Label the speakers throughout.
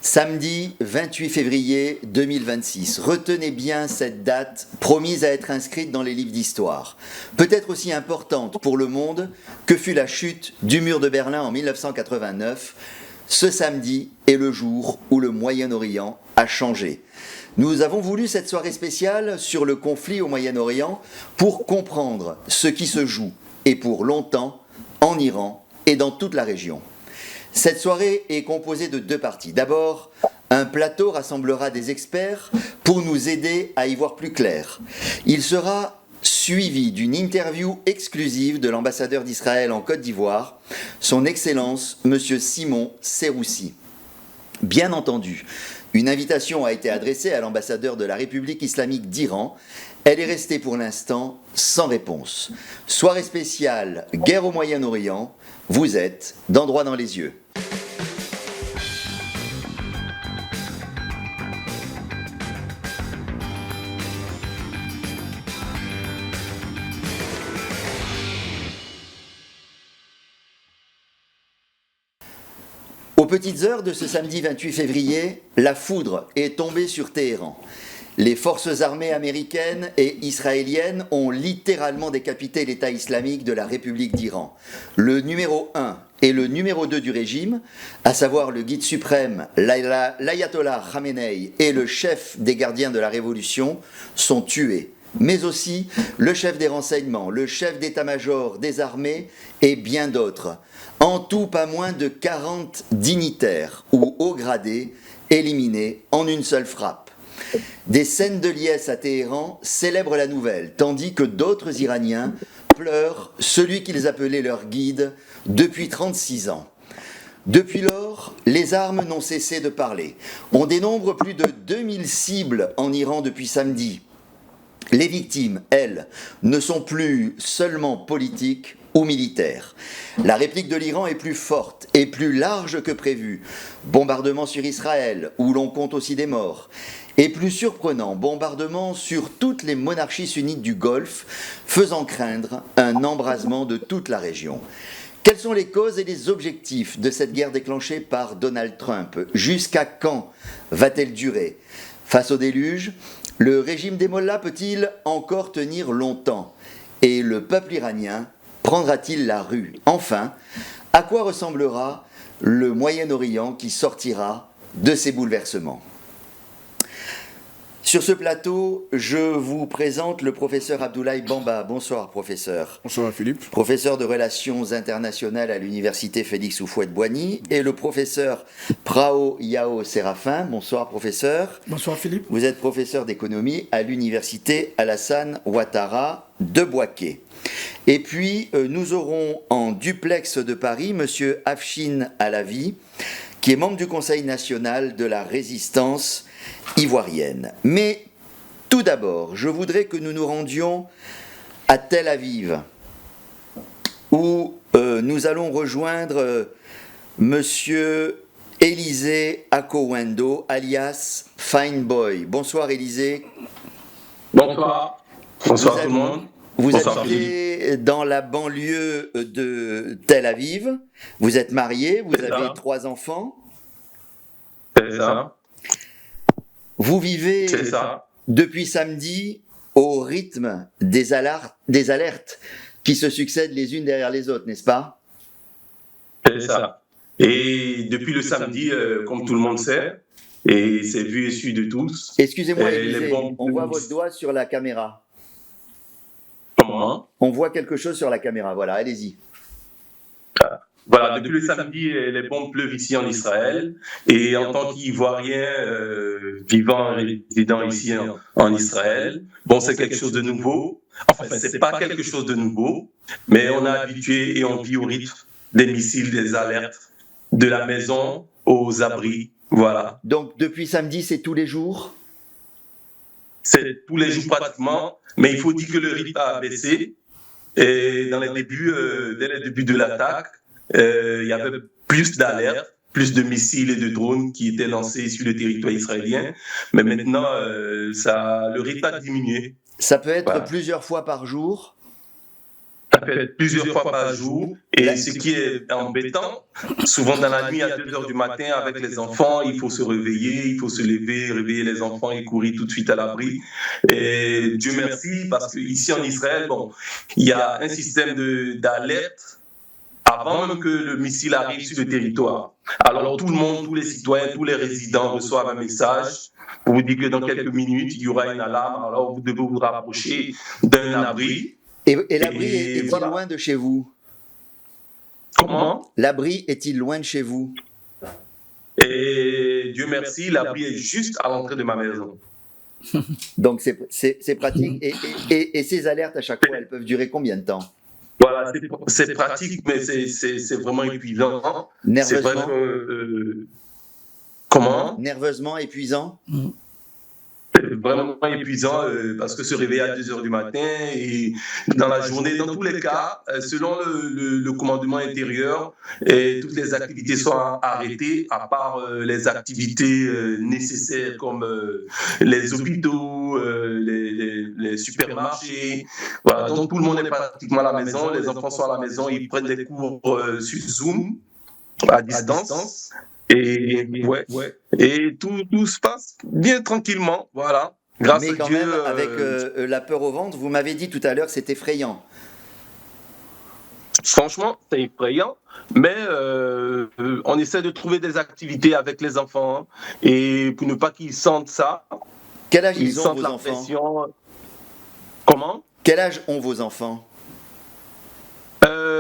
Speaker 1: Samedi 28 février 2026. Retenez bien cette date promise à être inscrite dans les livres d'histoire. Peut-être aussi importante pour le monde que fut la chute du mur de Berlin en 1989. Ce samedi est le jour où le Moyen-Orient a changé. Nous avons voulu cette soirée spéciale sur le conflit au Moyen-Orient pour comprendre ce qui se joue, et pour longtemps, en Iran et dans toute la région. Cette soirée est composée de deux parties. D'abord, un plateau rassemblera des experts pour nous aider à y voir plus clair. Il sera suivi d'une interview exclusive de l'ambassadeur d'Israël en Côte d'Ivoire, son Excellence M. Simon Seroussi. Bien entendu, une invitation a été adressée à l'ambassadeur de la République islamique d'Iran. Elle est restée pour l'instant sans réponse. Soirée spéciale, guerre au Moyen-Orient, vous êtes dans Droit dans les yeux. Aux petites heures de ce samedi 28 février, la foudre est tombée sur Téhéran. Les forces armées américaines et israéliennes ont littéralement décapité l'État islamique de la République d'Iran. Le numéro 1 et le numéro 2 du régime, à savoir le guide suprême, l'ayatollah Khamenei et le chef des gardiens de la révolution, sont tués. Mais aussi le chef des renseignements, le chef d'état-major des armées et bien d'autres. En tout, pas moins de 40 dignitaires ou hauts gradés éliminés en une seule frappe. Des scènes de liesse à Téhéran célèbrent la nouvelle, tandis que d'autres Iraniens pleurent celui qu'ils appelaient leur guide depuis 36 ans. Depuis lors, les armes n'ont cessé de parler. On dénombre plus de 2000 cibles en Iran depuis samedi. Les victimes, elles, ne sont plus seulement politiques ou militaires. La réplique de l'Iran est plus forte et plus large que prévu. Bombardement sur Israël, où l'on compte aussi des morts. Et plus surprenant, bombardement sur toutes les monarchies sunnites du Golfe, faisant craindre un embrasement de toute la région. Quelles sont les causes et les objectifs de cette guerre déclenchée par Donald Trump? Jusqu'à quand va-t-elle durer? Face au déluge, le régime des mollahs peut-il encore tenir longtemps? Et le peuple iranien prendra-t-il la rue? Enfin, à quoi ressemblera le Moyen-Orient qui sortira de ces bouleversements? Sur ce plateau, je vous présente le professeur Abdoulaye Bamba. Bonsoir, professeur.
Speaker 2: Bonsoir, Philippe.
Speaker 1: Professeur de Relations internationales à l'Université Félix Houphouët-Boigny et le professeur Prao Yao Séraphin. Bonsoir, professeur.
Speaker 2: Bonsoir, Philippe.
Speaker 1: Vous êtes professeur d'économie à l'Université Alassane Ouattara de Bouaké. Et puis, nous aurons en duplex de Paris M. Afshin Alavi, qui est membre du Conseil national de la résistance ivoirienne. Mais tout d'abord, je voudrais que nous nous rendions à Tel Aviv, où nous allons rejoindre Monsieur Élisée Akowendo, alias Fine Boy. Bonsoir, Élisée.
Speaker 3: Bonsoir. Bonsoir tout le monde.
Speaker 1: Vous
Speaker 3: Bonsoir,
Speaker 1: habitez dans la banlieue de Tel Aviv. Vous êtes marié, vous avez 3 enfants.
Speaker 3: C'est ça.
Speaker 1: Vous vivez depuis samedi au rythme des alertes qui se succèdent les unes derrière les autres, n'est-ce pas?
Speaker 3: C'est ça. Et depuis le samedi, comme tout le monde sait, et c'est vu et su de tous.
Speaker 1: Excusez-moi, Élisée, on voit votre doigt sur la caméra.
Speaker 3: Comment?
Speaker 1: On voit quelque chose sur la caméra, voilà, allez-y.
Speaker 3: Voilà, depuis le samedi, les bombes pleuvent ici en Israël. Et en tant qu'Ivoirien vivant et résidant ici en Israël, bon, c'est quelque chose de nouveau. Enfin, c'est pas quelque chose de nouveau, mais on a habitué et on vit au rythme des missiles, des alertes, de la maison aux abris. Voilà.
Speaker 1: Donc, depuis samedi, c'est tous les jours?
Speaker 3: C'est tous les jours pratiquement, mais il faut dire que le rythme a baissé. Et dans les débuts, dès les débuts de l'attaque, il y avait plus d'alertes, plus de missiles et de drones qui étaient lancés sur le territoire israélien. Mais maintenant, le rythme a diminué.
Speaker 1: Ça peut être plusieurs fois par jour?
Speaker 3: en fait, plusieurs fois par jour. Et ce qui est embêtant, souvent dans la nuit à 2 heures du matin avec les enfants, il faut se réveiller, il faut se lever, réveiller les enfants et courir tout de suite à l'abri. Et Dieu merci, parce qu'ici en Israël, bon, il y a un système d'alerte avant même que le missile arrive sur le territoire. Alors tout le monde, tous les citoyens, tous les résidents reçoivent un message pour vous dire que dans quelques minutes, il y aura une alarme. Alors vous devez vous rapprocher d'un abri.
Speaker 1: Et l'abri est-il loin de chez vous?
Speaker 3: Comment?
Speaker 1: L'abri est-il loin de chez vous?
Speaker 3: Et Dieu merci, l'abri est juste à l'entrée de ma maison.
Speaker 1: Donc c'est pratique. Et ces alertes, à chaque fois, elles peuvent durer combien de temps?
Speaker 3: Voilà, c'est pratique, mais c'est vraiment épuisant. C'est vrai
Speaker 1: Nerveusement?
Speaker 3: que... comment?
Speaker 1: Nerveusement épuisant?
Speaker 3: Vraiment épuisant parce que se réveiller à 2 heures du matin et dans la journée, dans tous les cas, selon le commandement intérieur, toutes les activités sont arrêtées, à part les activités nécessaires comme les hôpitaux, les supermarchés. Voilà, donc tout le monde est pratiquement à la maison, les enfants sont à la maison, ils prennent des cours sur Zoom à distance. Et et tout se passe bien tranquillement, voilà. Grâce
Speaker 1: Mais
Speaker 3: à
Speaker 1: quand
Speaker 3: Dieu.
Speaker 1: même, avec la peur au ventre, vous m'avez dit tout à l'heure, c'est effrayant.
Speaker 3: Franchement, c'est effrayant, mais on essaie de trouver des activités avec les enfants et pour ne pas qu'ils sentent ça,
Speaker 1: Quel âge
Speaker 3: ils
Speaker 1: ils ont,
Speaker 3: sentent
Speaker 1: vos
Speaker 3: la
Speaker 1: enfants?
Speaker 3: pression. Comment?
Speaker 1: Quel âge ont vos enfants?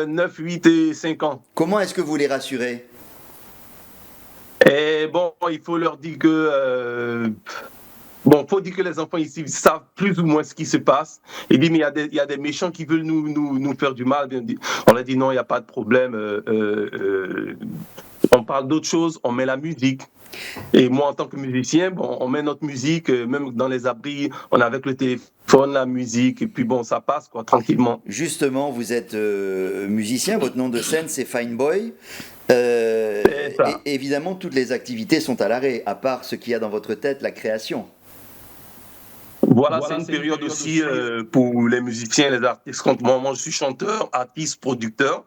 Speaker 3: 9, 8 et 5 ans.
Speaker 1: Comment est-ce que vous les rassurez?
Speaker 3: Et bon, il faut leur dire que bon, faut dire que les enfants ici savent plus ou moins ce qui se passe. Il dit, mais il y a des méchants qui veulent nous faire du mal. On a dit non, il n'y a pas de problème. On parle d'autre chose, on met la musique. Et moi, en tant que musicien, bon, on met notre musique, même dans les abris, on a avec le téléphone, la musique, et puis bon, ça passe, quoi, tranquillement.
Speaker 1: Justement, vous êtes musicien, votre nom de scène c'est Fine Boy.
Speaker 3: C'est ça.
Speaker 1: Et évidemment, toutes les activités sont à l'arrêt, à part ce qu'il y a dans votre tête, la création.
Speaker 3: Voilà, c'est une période aussi pour les musiciens, les artistes. Moi, je suis chanteur, artiste, producteur.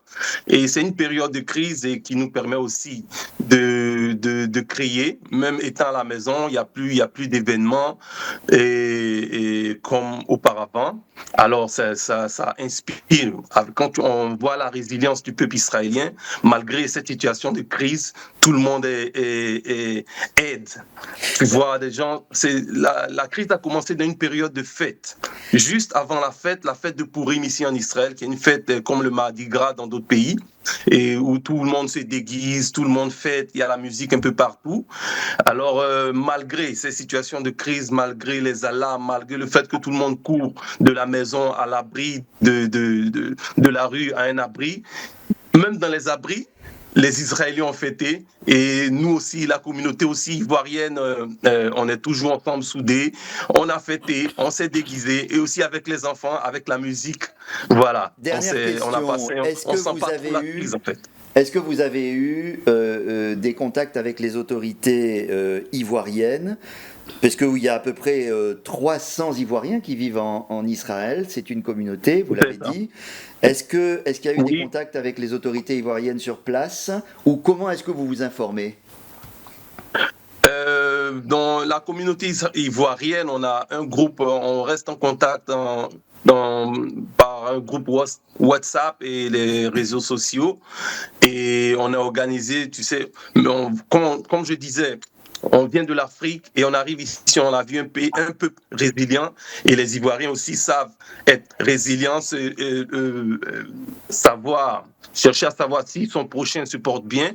Speaker 3: Et c'est une période de crise et qui nous permet aussi de créer. Même étant à la maison, il y a plus d'événements et comme auparavant. Alors, ça inspire. Quand on voit la résilience du peuple israélien, malgré cette situation de crise, tout le monde aide. Tu vois, des gens, la crise a commencé dans une période de fête. Juste avant la fête de Purim ici en Israël, qui est une fête comme le Mardi Gras dans d'autres pays, et où tout le monde se déguise, tout le monde fête, il y a la musique un peu partout. Alors, malgré ces situations de crise, malgré les alarmes, malgré le fait que tout le monde court de la maison à l'abri, de la rue à un abri, même dans les abris, les Israéliens ont fêté et nous aussi, la communauté aussi ivoirienne, on est toujours ensemble soudés. On a fêté, on s'est déguisé et aussi avec les enfants, avec la musique. Voilà.
Speaker 1: Dernière question,
Speaker 3: on a passé, on sent pas trop la crise en fait.
Speaker 1: Est-ce que vous avez eu des contacts avec les autorités ivoiriennes? Parce qu'il y a à peu près 300 Ivoiriens qui vivent en Israël, c'est une communauté, vous l'avez dit. Est-ce qu'il y a eu des contacts avec les autorités ivoiriennes sur place? Ou comment est-ce que vous vous informez?
Speaker 3: Dans la communauté ivoirienne, on a un groupe, on reste en contact par un groupe WhatsApp et les réseaux sociaux. Et on a organisé, tu sais, comme je disais, on vient de l'Afrique et on arrive ici, on a vu un pays un peu résilient et les Ivoiriens aussi savent être résilients, chercher à savoir si son prochain se porte bien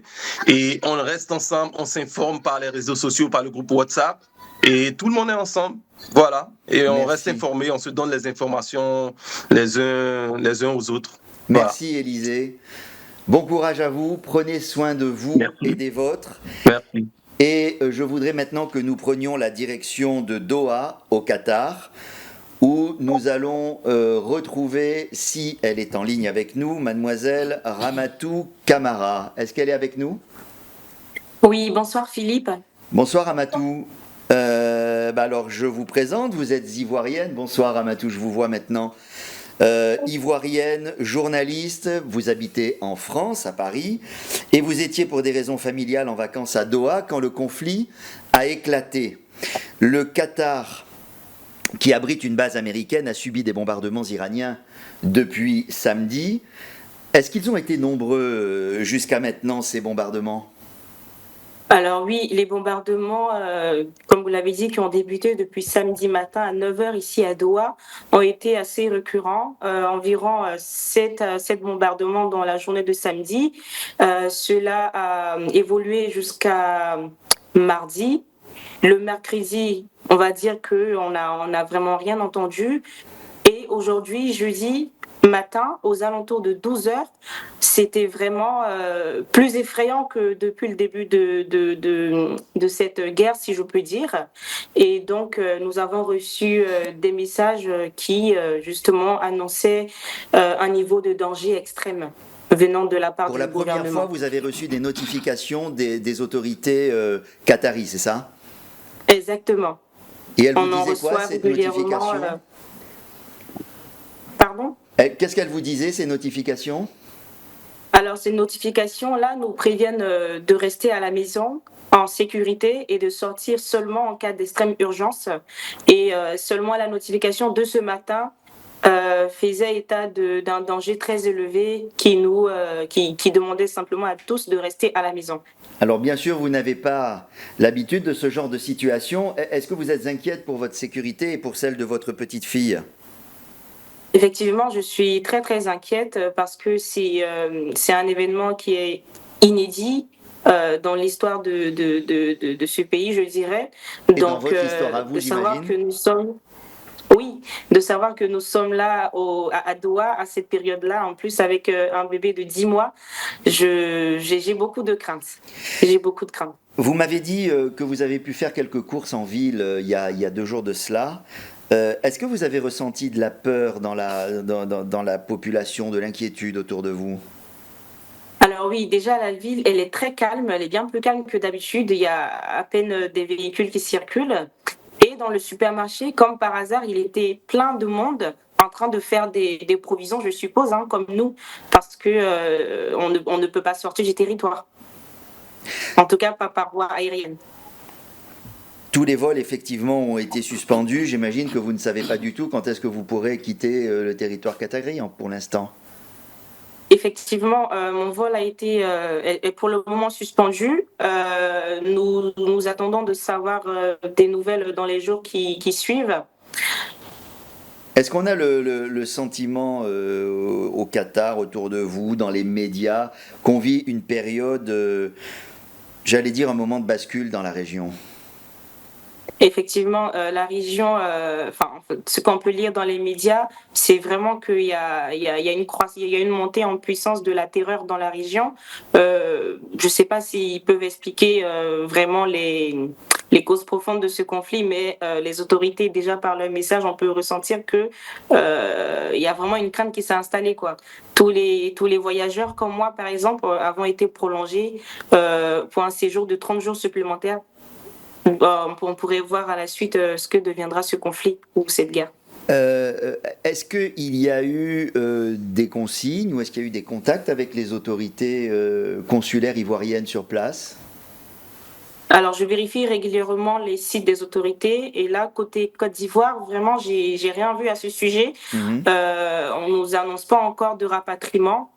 Speaker 3: et on reste ensemble, on s'informe par les réseaux sociaux, par le groupe WhatsApp et tout le monde est ensemble, voilà, et on reste informé, on se donne les informations les uns aux autres.
Speaker 1: Merci voilà. Élisée, bon courage à vous, prenez soin de vous et des vôtres.
Speaker 3: Merci.
Speaker 1: Et je voudrais maintenant que nous prenions la direction de Doha, au Qatar, où nous allons retrouver, si elle est en ligne avec nous, mademoiselle Ramatou Camara. Est-ce qu'elle est avec nous?
Speaker 2: Oui, bonsoir Philippe.
Speaker 1: Bonsoir Ramatou. Alors je vous présente, vous êtes ivoirienne. Bonsoir Ramatou, je vous vois maintenant. ivoirienne, journaliste, vous habitez en France, à Paris, et vous étiez pour des raisons familiales en vacances à Doha quand le conflit a éclaté. Le Qatar, qui abrite une base américaine, a subi des bombardements iraniens depuis samedi. Est-ce qu'ils ont été nombreux jusqu'à maintenant, ces bombardements ?
Speaker 2: Alors oui, les bombardements, comme vous l'avez dit, qui ont débuté depuis samedi matin à 9 heures ici à Doha, ont été assez récurrents, environ 7 bombardements dans la journée de samedi. Cela a évolué jusqu'à mardi. Le mercredi, on va dire qu'on a vraiment rien entendu. Et aujourd'hui, jeudi matin, aux alentours de 12 heures, c'était vraiment plus effrayant que depuis le début de cette guerre, si je peux dire. Et donc, nous avons reçu des messages qui, justement, annonçaient un niveau de danger extrême venant de la part
Speaker 1: Pour
Speaker 2: du
Speaker 1: la première
Speaker 2: gouvernement.
Speaker 1: fois, vous avez reçu des notifications des autorités qataries, c'est ça ?
Speaker 2: Exactement.
Speaker 1: Et elles
Speaker 2: On
Speaker 1: vous
Speaker 2: en
Speaker 1: disaient quoi,
Speaker 2: reçoit
Speaker 1: cette
Speaker 2: régulièrement.
Speaker 1: notification ?
Speaker 2: Pardon ?
Speaker 1: Qu'est-ce qu'elles vous disaient, ces notifications ?
Speaker 2: Alors, ces notifications-là nous préviennent de rester à la maison en sécurité et de sortir seulement en cas d'extrême urgence. Et seulement la notification de ce matin faisait état d'un danger très élevé qui demandait simplement à tous de rester à la maison.
Speaker 1: Alors bien sûr, vous n'avez pas l'habitude de ce genre de situation. Est-ce que vous êtes inquiète pour votre sécurité et pour celle de votre petite fille ?
Speaker 2: Effectivement, je suis très très inquiète parce que c'est un événement qui est inédit dans l'histoire de ce pays, je dirais.
Speaker 1: Et dans votre histoire à vous,
Speaker 2: de savoir
Speaker 1: j'imagine ?
Speaker 2: que nous sommes, oui, de savoir que nous sommes là à Doha à cette période-là, en plus avec un bébé de 10 mois, j'ai beaucoup de craintes. J'ai beaucoup de craintes.
Speaker 1: Vous m'avez dit que vous avez pu faire quelques courses en ville il y a 2 jours de cela. Est-ce que vous avez ressenti de la peur dans la population, de l'inquiétude autour de vous ?
Speaker 2: Alors oui, déjà la ville, elle est très calme, elle est bien plus calme que d'habitude. Il y a à peine des véhicules qui circulent. Et dans le supermarché, comme par hasard, il était plein de monde en train de faire des provisions, je suppose, hein, comme nous, parce que on ne peut pas sortir du territoire. En tout cas, pas par voie aérienne.
Speaker 1: Tous les vols, effectivement, ont été suspendus. J'imagine que vous ne savez pas du tout quand est-ce que vous pourrez quitter le territoire qatari pour l'instant.
Speaker 2: Effectivement, mon vol a été est pour le moment suspendu. Nous attendons de savoir des nouvelles dans les jours qui suivent.
Speaker 1: Est-ce qu'on a le sentiment au Qatar, autour de vous, dans les médias, qu'on vit une période, j'allais dire un moment de bascule dans la région ?
Speaker 2: Effectivement, la région, ce qu'on peut lire dans les médias, c'est vraiment qu'il y a une montée en puissance de la terreur dans la région. Je ne sais pas s'ils peuvent expliquer vraiment les causes profondes de ce conflit, mais les autorités, déjà par leur message, on peut ressentir que il y a vraiment une crainte qui s'est installée, quoi. Tous les voyageurs, comme moi par exemple, avons été prolongés pour un séjour de 30 jours supplémentaires. On pourrait voir à la suite ce que deviendra ce conflit ou cette guerre.
Speaker 1: Est-ce qu'il y a eu des consignes ou est-ce qu'il y a eu des contacts avec les autorités consulaires ivoiriennes sur place ?
Speaker 2: Alors, je vérifie régulièrement les sites des autorités et là, côté Côte d'Ivoire, vraiment, j'ai rien vu à ce sujet. On nous annonce pas encore de rapatriement.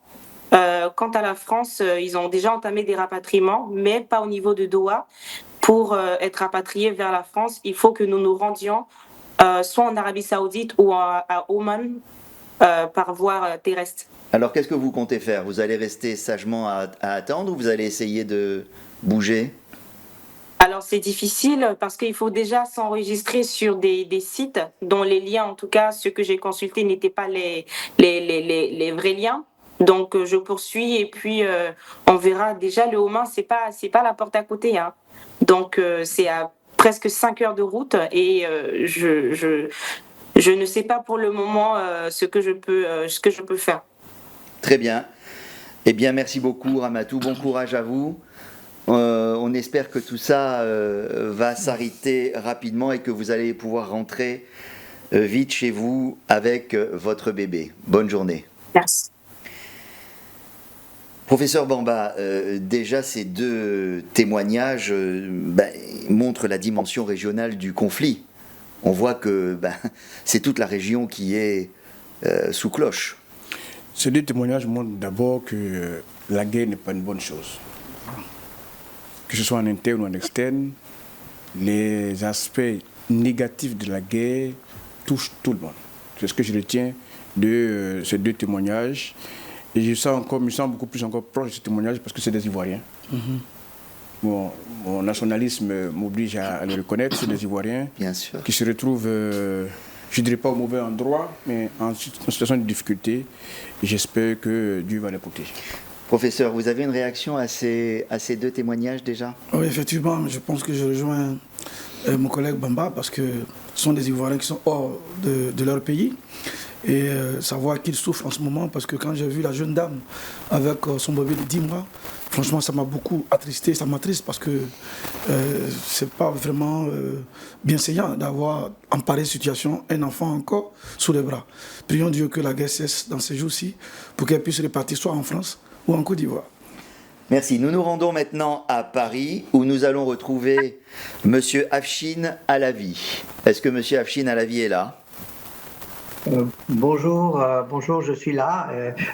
Speaker 2: Quant à la France, ils ont déjà entamé des rapatriements, mais pas au niveau de Doha. Pour être rapatriés vers la France, il faut que nous nous rendions soit en Arabie Saoudite ou à Oman par voie terrestre.
Speaker 1: Alors, qu'est-ce que vous comptez faire ? Vous allez rester sagement à attendre ou vous allez essayer de bouger ?
Speaker 2: Alors, c'est difficile parce qu'il faut déjà s'enregistrer sur des sites dont les liens, en tout cas, ceux que j'ai consultés, n'étaient pas les vrais liens. Donc, je poursuis et puis on verra. Déjà, le Oman, c'est pas la porte à côté, hein. Donc, c'est à presque 5 heures de route et je ne sais pas pour le moment ce que je peux faire.
Speaker 1: Très bien. Eh bien, merci beaucoup, Ramatou. Bon courage à vous. On espère que tout ça va s'arrêter rapidement et que vous allez pouvoir rentrer vite chez vous avec votre bébé. Bonne journée.
Speaker 2: Merci.
Speaker 1: Professeur Bamba, déjà ces deux témoignages montrent la dimension régionale du conflit. On voit que c'est toute la région qui est sous cloche.
Speaker 4: Ces deux témoignages montrent d'abord que la guerre n'est pas une bonne chose. Que ce soit en interne ou en externe, les aspects négatifs de la guerre touchent tout le monde. C'est ce que je retiens de ces deux témoignages. Et je me sens beaucoup plus encore proche de ces témoignages parce que c'est des Ivoiriens. Mon nationalisme m'oblige à le reconnaître, c'est des Ivoiriens.
Speaker 1: Bien sûr.
Speaker 4: Qui se retrouvent, je ne dirais pas au mauvais endroit, mais en situation de difficulté. Et j'espère que Dieu va les protéger.
Speaker 1: Professeur, vous avez une réaction à ces deux témoignages déjà?
Speaker 5: Oui, effectivement, je pense que je rejoins mon collègue Bamba parce que ce sont des Ivoiriens qui sont hors de leur pays. Et savoir qu'ils souffrent en ce moment, parce que quand j'ai vu la jeune dame avec son bébé de 10 mois, franchement, ça m'a beaucoup attristé, ça m'attriste parce que c'est pas vraiment bienséant d'avoir en pareille situation un enfant encore sous les bras. Prions Dieu que la guerre cesse dans ces jours-ci pour qu'elle puisse repartir soit en France ou en Côte d'Ivoire.
Speaker 1: Merci. Nous nous rendons maintenant à Paris où nous allons retrouver Monsieur Afshin Alavi. Est-ce que Monsieur Afshin Alavi est là?
Speaker 6: Bonjour, je suis là.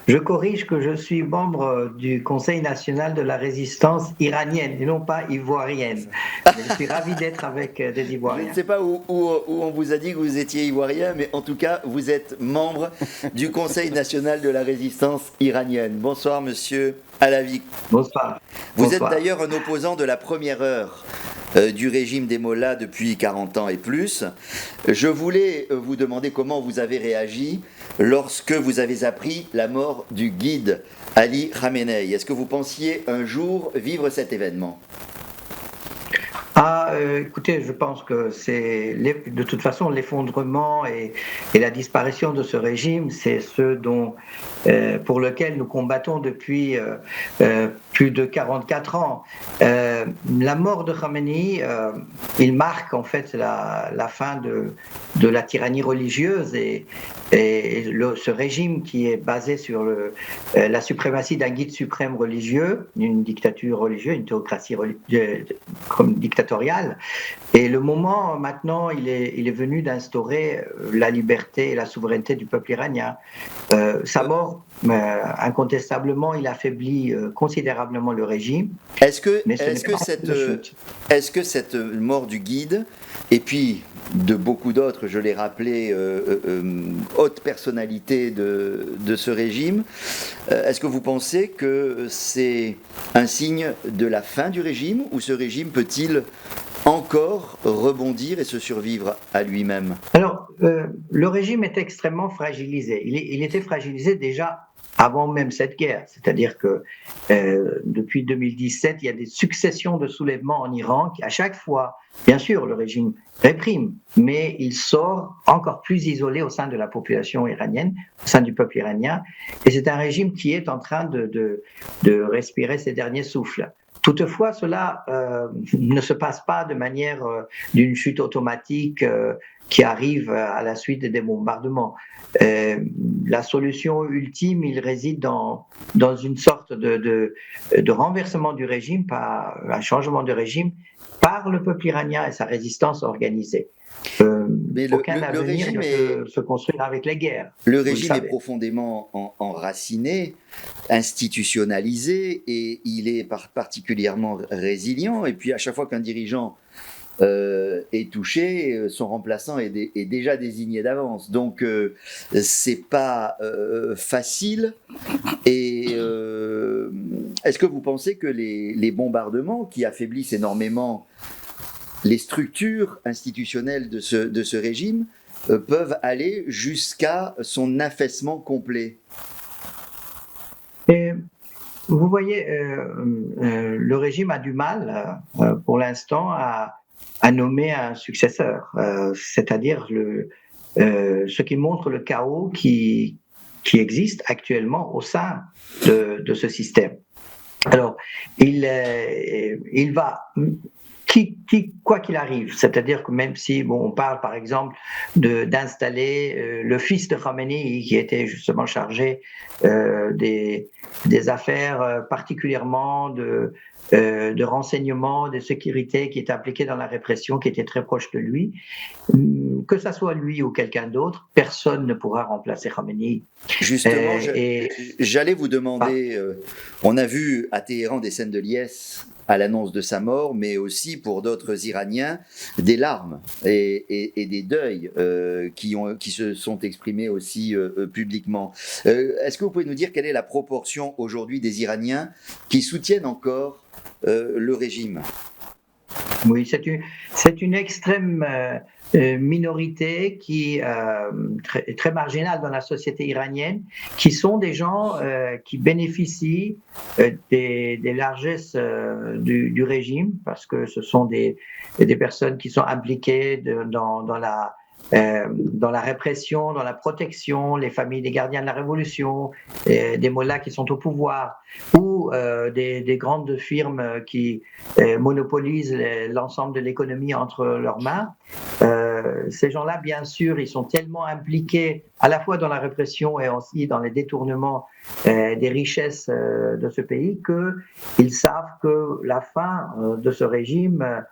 Speaker 6: Je corrige que je suis membre du Conseil national de la résistance iranienne et non pas ivoirienne. Je suis ravi d'être avec des Ivoiriens.
Speaker 1: Je ne sais pas où on vous a dit que vous étiez ivoirien, mais en tout cas, vous êtes membre du Conseil national de la résistance iranienne. Bonsoir, Monsieur Alavi.
Speaker 6: Bonsoir.
Speaker 1: Vous êtes d'ailleurs un opposant de la première heure du régime des Mollahs depuis 40 ans et plus. Je voulais vous demander comment vous avez réagi lorsque vous avez appris la mort du guide Ali Khamenei. Est-ce que vous pensiez un jour vivre cet événement ?
Speaker 6: Écoutez, je pense que c'est de toute façon l'effondrement et la disparition de ce régime, c'est ce pour lequel nous combattons depuis plus de 44 ans. La mort de Khamenei, il marque en fait la fin de la tyrannie religieuse et ce régime qui est basé sur la suprématie d'un guide suprême religieux, une dictature religieuse, une théocratie dictatoriale. Et le moment maintenant, il est venu d'instaurer la liberté et la souveraineté du peuple iranien. Sa mort, incontestablement, il affaiblit considérablement le régime.
Speaker 1: Est-ce que cette mort du guide, et puis de beaucoup d'autres, je l'ai rappelé, hautes personnalités de ce régime, est-ce que vous pensez que c'est un signe de la fin du régime, ou ce régime peut-il encore rebondir et se survivre à lui-même?
Speaker 6: Alors, le régime est extrêmement fragilisé. Il était fragilisé déjà avant même cette guerre. C'est-à-dire que depuis 2017, il y a des successions de soulèvements en Iran qui, à chaque fois, bien sûr, le régime réprime, mais il sort encore plus isolé au sein de la population iranienne, au sein du peuple iranien. Et c'est un régime qui est en train de respirer ses derniers souffles. Toutefois, cela ne se passe pas de manière d'une chute automatique qui arrive à la suite des bombardements. La solution ultime, il réside dans une sorte de renversement du régime, par un changement de régime par le peuple iranien et sa résistance organisée. Mais aucun avenir ne peut se construire avec les guerres.
Speaker 1: Le régime est profondément enraciné, institutionnalisé, et il est particulièrement résilient. Et puis à chaque fois qu'un dirigeant est touché, son remplaçant est déjà désigné d'avance. Donc c'est pas facile. Et est-ce que vous pensez que les bombardements qui affaiblissent énormément les structures institutionnelles de ce régime peuvent aller jusqu'à son affaissement complet?
Speaker 6: Et vous voyez, le régime a du mal pour l'instant à nommer un successeur, c'est-à-dire ce qui montre le chaos qui existe actuellement au sein de ce système. Alors, quoi qu'il arrive, c'est-à-dire que même si on parle par exemple d'installer le fils de Khamenei qui était justement chargé des affaires particulièrement de renseignement, de sécurité, qui est impliqué dans la répression, qui était très proche de lui, que ça soit lui ou quelqu'un d'autre, personne ne pourra remplacer Khamenei.
Speaker 1: Justement, j'allais vous demander, on a vu à Téhéran des scènes de liesse à l'annonce de sa mort, mais aussi pour d'autres Iraniens, des larmes et des deuils qui se sont exprimés aussi publiquement. Est-ce que vous pouvez nous dire quelle est la proportion aujourd'hui des Iraniens qui soutiennent encore le régime?
Speaker 6: Oui, c'est une extrême minorité qui très marginale dans la société iranienne, qui sont des gens qui bénéficient des largesses du régime, parce que ce sont des personnes qui sont impliquées dans la répression, dans la protection, les familles des gardiens de la révolution, des mollahs qui sont au pouvoir, ou des grandes firmes qui monopolisent l'ensemble de l'économie entre leurs mains. Ces gens-là, bien sûr, ils sont tellement impliqués à la fois dans la répression et aussi dans les détournements des richesses de ce pays qu'ils savent que la fin de ce régime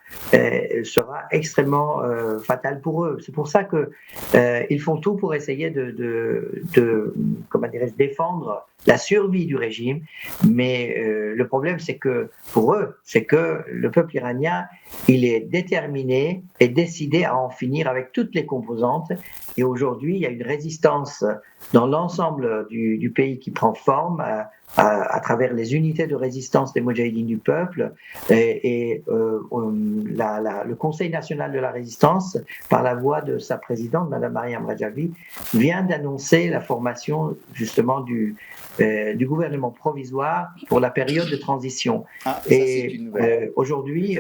Speaker 6: sera extrêmement fatale pour eux. C'est pour ça qu'ils font tout pour essayer de comment dirais-je, défendre la survie du régime. Mais le problème, c'est que pour eux, c'est que le peuple iranien, il est déterminé et décidé à en finir avec toutes les composantes. Et aujourd'hui, il y a une résistance dans l'ensemble du pays qui prend forme à travers les unités de résistance des Moudjahidines du peuple le Conseil national de la résistance, par la voix de sa présidente, Mme Mariam Rajavi, vient d'annoncer la formation justement du gouvernement provisoire pour la période de transition. Aujourd'hui,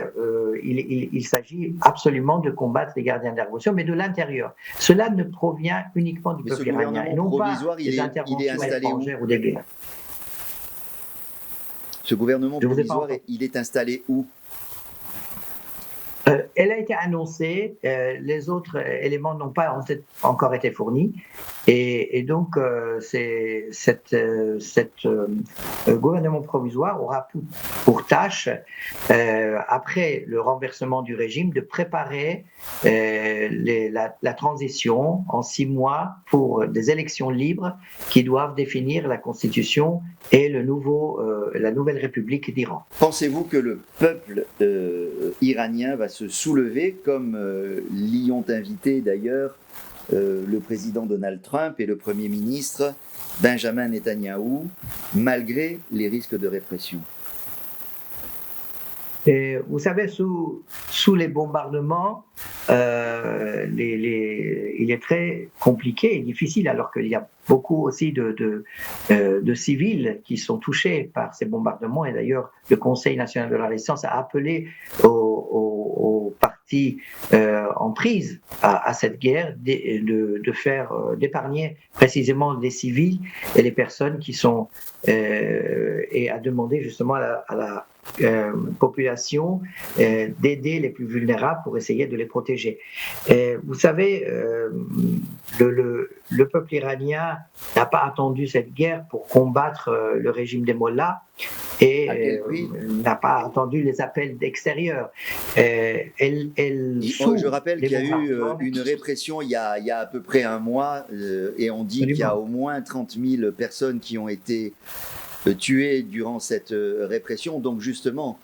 Speaker 6: il s'agit absolument de combattre les gardiens de la révolution, mais de l'intérieur. Cela ne provient uniquement du peuple iranien et non pas des interventions étrangères ou des guerres.
Speaker 1: Ce gouvernement provisoire, il est installé où?
Speaker 6: Elle a été annoncée, les autres éléments n'ont pas encore été fournis, et donc gouvernement provisoire aura pour tâche, après le renversement du régime, de préparer la transition en 6 mois pour des élections libres qui doivent définir la constitution et la nouvelle République d'Iran.
Speaker 1: Pensez-vous que le peuple iranien va se soulever, comme l'y ont invité d'ailleurs le président Donald Trump et le Premier ministre Benjamin Netanyahou, malgré les risques de répression?
Speaker 6: Et vous savez, sous les bombardements, il est très compliqué et difficile, alors qu'il y a beaucoup aussi de civils qui sont touchés par ces bombardements. Et d'ailleurs, le Conseil national de la résistance a appelé aux partis en prise à cette guerre d'épargner précisément les civils et les personnes qui sont et a demandé justement à la population d'aider les plus vulnérables pour essayer de les protéger. Vous savez, le peuple iranien n'a pas attendu cette guerre pour combattre le régime des mollahs et n'a pas attendu les appels d'extérieur.
Speaker 1: Je rappelle qu'il y a eu une répression il y a à peu près un mois et on dit qu'il y a au moins 30 000 personnes qui ont été tués durant cette répression. Donc justement,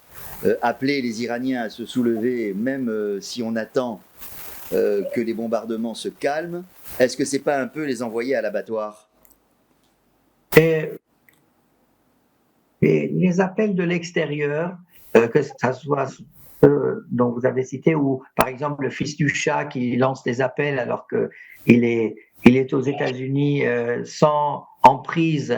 Speaker 1: appeler les Iraniens à se soulever, même si on attend que les bombardements se calment, est-ce que c'est pas un peu les envoyer à l'abattoir?
Speaker 6: Et les appels de l'extérieur, que ça soit ceux dont vous avez cité, ou par exemple le fils du Shah qui lance des appels alors qu'il est aux États-Unis sans emprise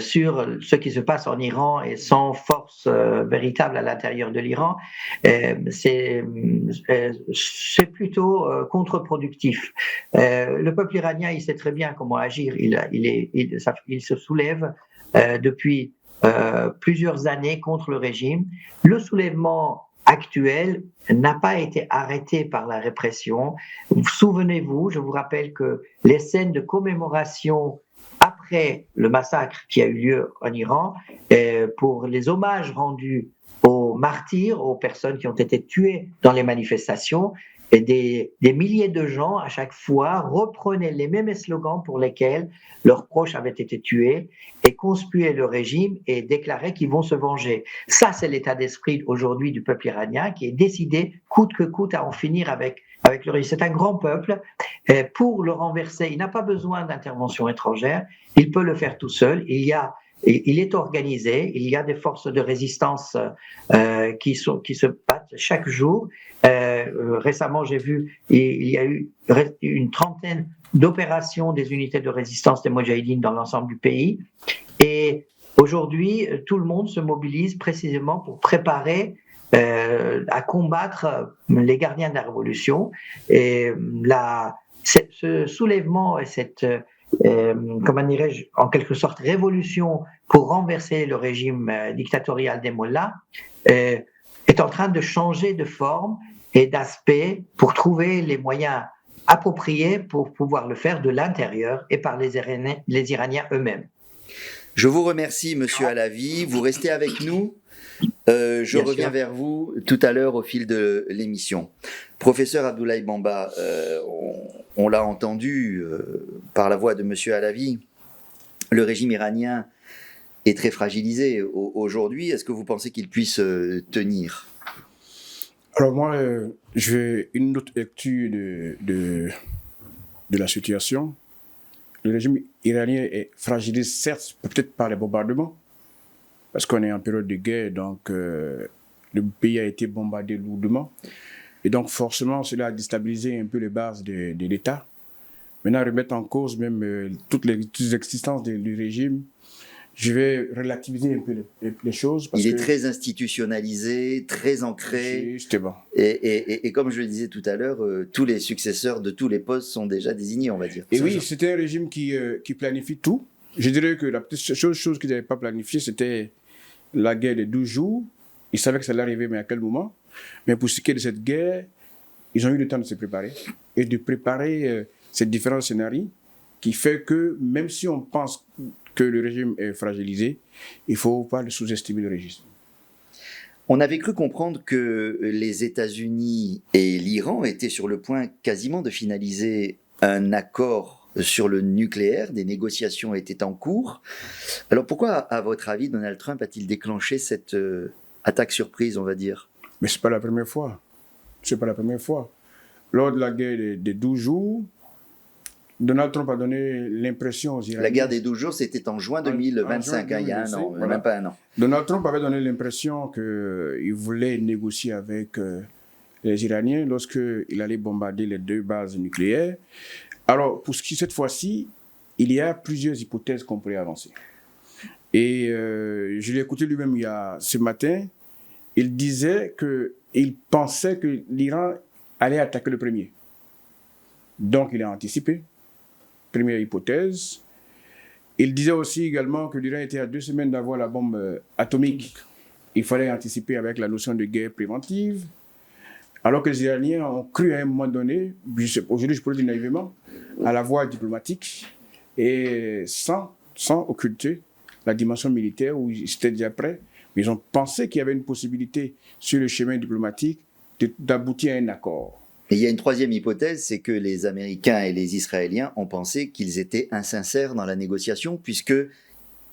Speaker 6: sur ce qui se passe en Iran et sans force véritable à l'intérieur de l'Iran, c'est plutôt contre-productif. Le peuple iranien, il sait très bien comment agir. Il se soulève depuis plusieurs années contre le régime. Le soulèvement actuel n'a pas été arrêté par la répression. Souvenez-vous, je vous rappelle que les scènes de commémoration après le massacre qui a eu lieu en Iran, pour les hommages rendus aux martyrs, aux personnes qui ont été tuées dans les manifestations, et des milliers de gens à chaque fois reprenaient les mêmes slogans pour lesquels leurs proches avaient été tués et conspuaient le régime et déclaraient qu'ils vont se venger. Ça, c'est l'état d'esprit aujourd'hui du peuple iranien qui est décidé coûte que coûte à en finir avec le régime. C'est un grand peuple. Pour le renverser, il n'a pas besoin d'intervention étrangère, il peut le faire tout seul. Il est organisé, il y a des forces de résistance qui se battent chaque jour. Récemment, j'ai vu, il y a eu une trentaine d'opérations des unités de résistance des Moudjahidines dans l'ensemble du pays. Et aujourd'hui, tout le monde se mobilise précisément pour préparer à combattre les gardiens de la révolution. Et ce soulèvement et cette comment dirais-je, en quelque sorte révolution pour renverser le régime dictatorial des mollahs, est en train de changer de forme et d'aspect pour trouver les moyens appropriés pour pouvoir le faire de l'intérieur et par les Iraniens eux-mêmes.
Speaker 1: Je vous remercie, Monsieur Alavi. Vous restez avec nous. Je reviens vers vous tout à l'heure au fil de l'émission. Professeur Abdoulaye Bamba, on l'a entendu par la voix de Monsieur Alavi, le régime iranien est très fragilisé aujourd'hui. Est-ce que vous pensez qu'il puisse tenir?
Speaker 4: Alors moi, j'ai une autre lecture de la situation. Le régime iranien est fragilisé, certes, peut-être par les bombardements, parce qu'on est en période de guerre, donc le pays a été bombardé lourdement. Et donc forcément, cela a déstabilisé un peu les bases de l'État. Maintenant, remettre en cause même toutes les existences du régime, je vais relativiser un peu les choses. Parce
Speaker 1: Il est très institutionnalisé, très ancré.
Speaker 4: Justement.
Speaker 1: Et comme je le disais tout à l'heure, tous les successeurs de tous les postes sont déjà désignés, on va dire.
Speaker 4: Et oui, c'était un régime qui planifie tout. Je dirais que la petite chose qu'ils n'avaient pas planifiée, c'était la guerre des 12 jours. Ils savaient que ça allait arriver, mais à quel moment? Mais pour ce qui est de cette guerre, ils ont eu le temps de se préparer et de préparer ces différents scénarios qui fait que même si on pense que le régime est fragilisé, il ne faut pas sous-estimer le régime.
Speaker 1: On avait cru comprendre que les États-Unis et l'Iran étaient sur le point quasiment de finaliser un accord sur le nucléaire, des négociations étaient en cours. Alors pourquoi, à votre avis, Donald Trump a-t-il déclenché cette attaque surprise, on va dire?
Speaker 4: Mais ce n'est pas la première fois. Ce n'est pas la première fois. Lors de la guerre des 12 jours, Donald Trump a donné l'impression aux Iraniens...
Speaker 1: La guerre des 12 jours, c'était en juin 2025, il y a un an, voilà. Même pas un an.
Speaker 4: Donald Trump avait donné l'impression qu'il voulait négocier avec les Iraniens lorsqu'il allait bombarder les 2 bases nucléaires. Alors, pour ce qui, cette fois-ci, il y a plusieurs hypothèses qu'on pourrait avancer. Et je l'ai écouté lui-même ce matin. Il disait qu'il pensait que l'Iran allait attaquer le premier. Donc, il a anticipé. Première hypothèse. Il disait aussi également que l'Iran était à 2 semaines d'avoir la bombe atomique. Il fallait anticiper avec la notion de guerre préventive. Alors que les Iraniens ont cru à un moment donné, aujourd'hui je pourrais dire naïvement, à la voie diplomatique et sans occulter la dimension militaire où ils étaient déjà prêts. Mais ils ont pensé qu'il y avait une possibilité sur le chemin diplomatique d'aboutir à un accord.
Speaker 1: Et il y a une troisième hypothèse, c'est que les Américains et les Israéliens ont pensé qu'ils étaient insincères dans la négociation, puisque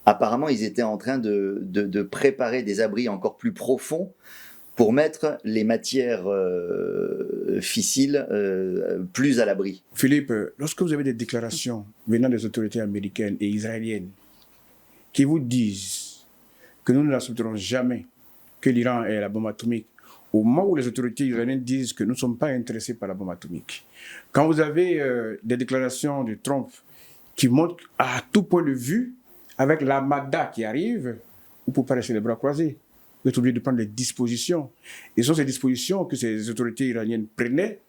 Speaker 1: apparemment ils étaient en train de préparer des abris encore plus profonds pour mettre les matières fissiles plus à l'abri.
Speaker 4: Philippe, lorsque vous avez des déclarations venant des autorités américaines et israéliennes qui vous disent que nous n'accepterons jamais que l'Iran ait la bombe atomique, au moment où les autorités iraniennes disent que nous ne sommes pas intéressés par la bombe atomique, quand vous avez des déclarations de Trump qui montrent à tout point de vue, avec l'armada qui arrive, vous ne pouvez pas rester les bras croisés. Vous êtes obligé de prendre des dispositions. Et ce sont ces dispositions que ces autorités iraniennes prenaient.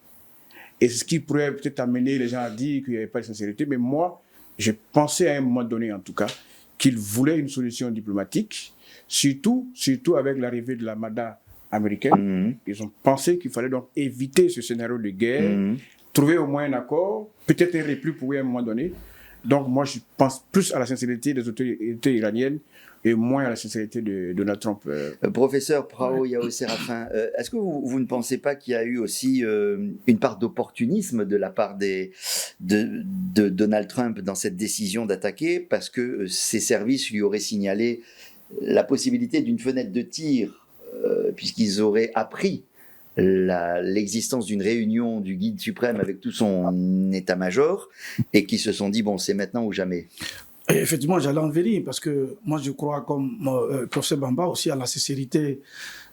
Speaker 4: Et c'est ce qui pourrait peut-être amener les gens à dire qu'il n'y avait pas de sincérité. Mais moi, j'ai pensé à un moment donné, en tout cas, qu'ils voulaient une solution diplomatique, surtout avec l'arrivée de l'armada américaine. Ils ont pensé qu'il fallait donc éviter ce scénario de guerre, trouver au moins un accord, peut-être un repli pour eux à un moment donné. Donc moi, je pense plus à la sincérité des autorités iraniennes et moins à la sincérité de Donald Trump.
Speaker 1: Professeur Prao Yao Séraphin, est-ce que vous ne pensez pas qu'il y a eu aussi une part d'opportunisme de la part de Donald Trump dans cette décision d'attaquer, parce que ses services lui auraient signalé la possibilité d'une fenêtre de tir, puisqu'ils auraient appris l'existence d'une réunion du guide suprême avec tout son état-major, et qui se sont dit, bon, c'est maintenant ou jamais.
Speaker 5: Et effectivement, j'allais en venir parce que moi, je crois, comme professeur Bamba, aussi à la sincérité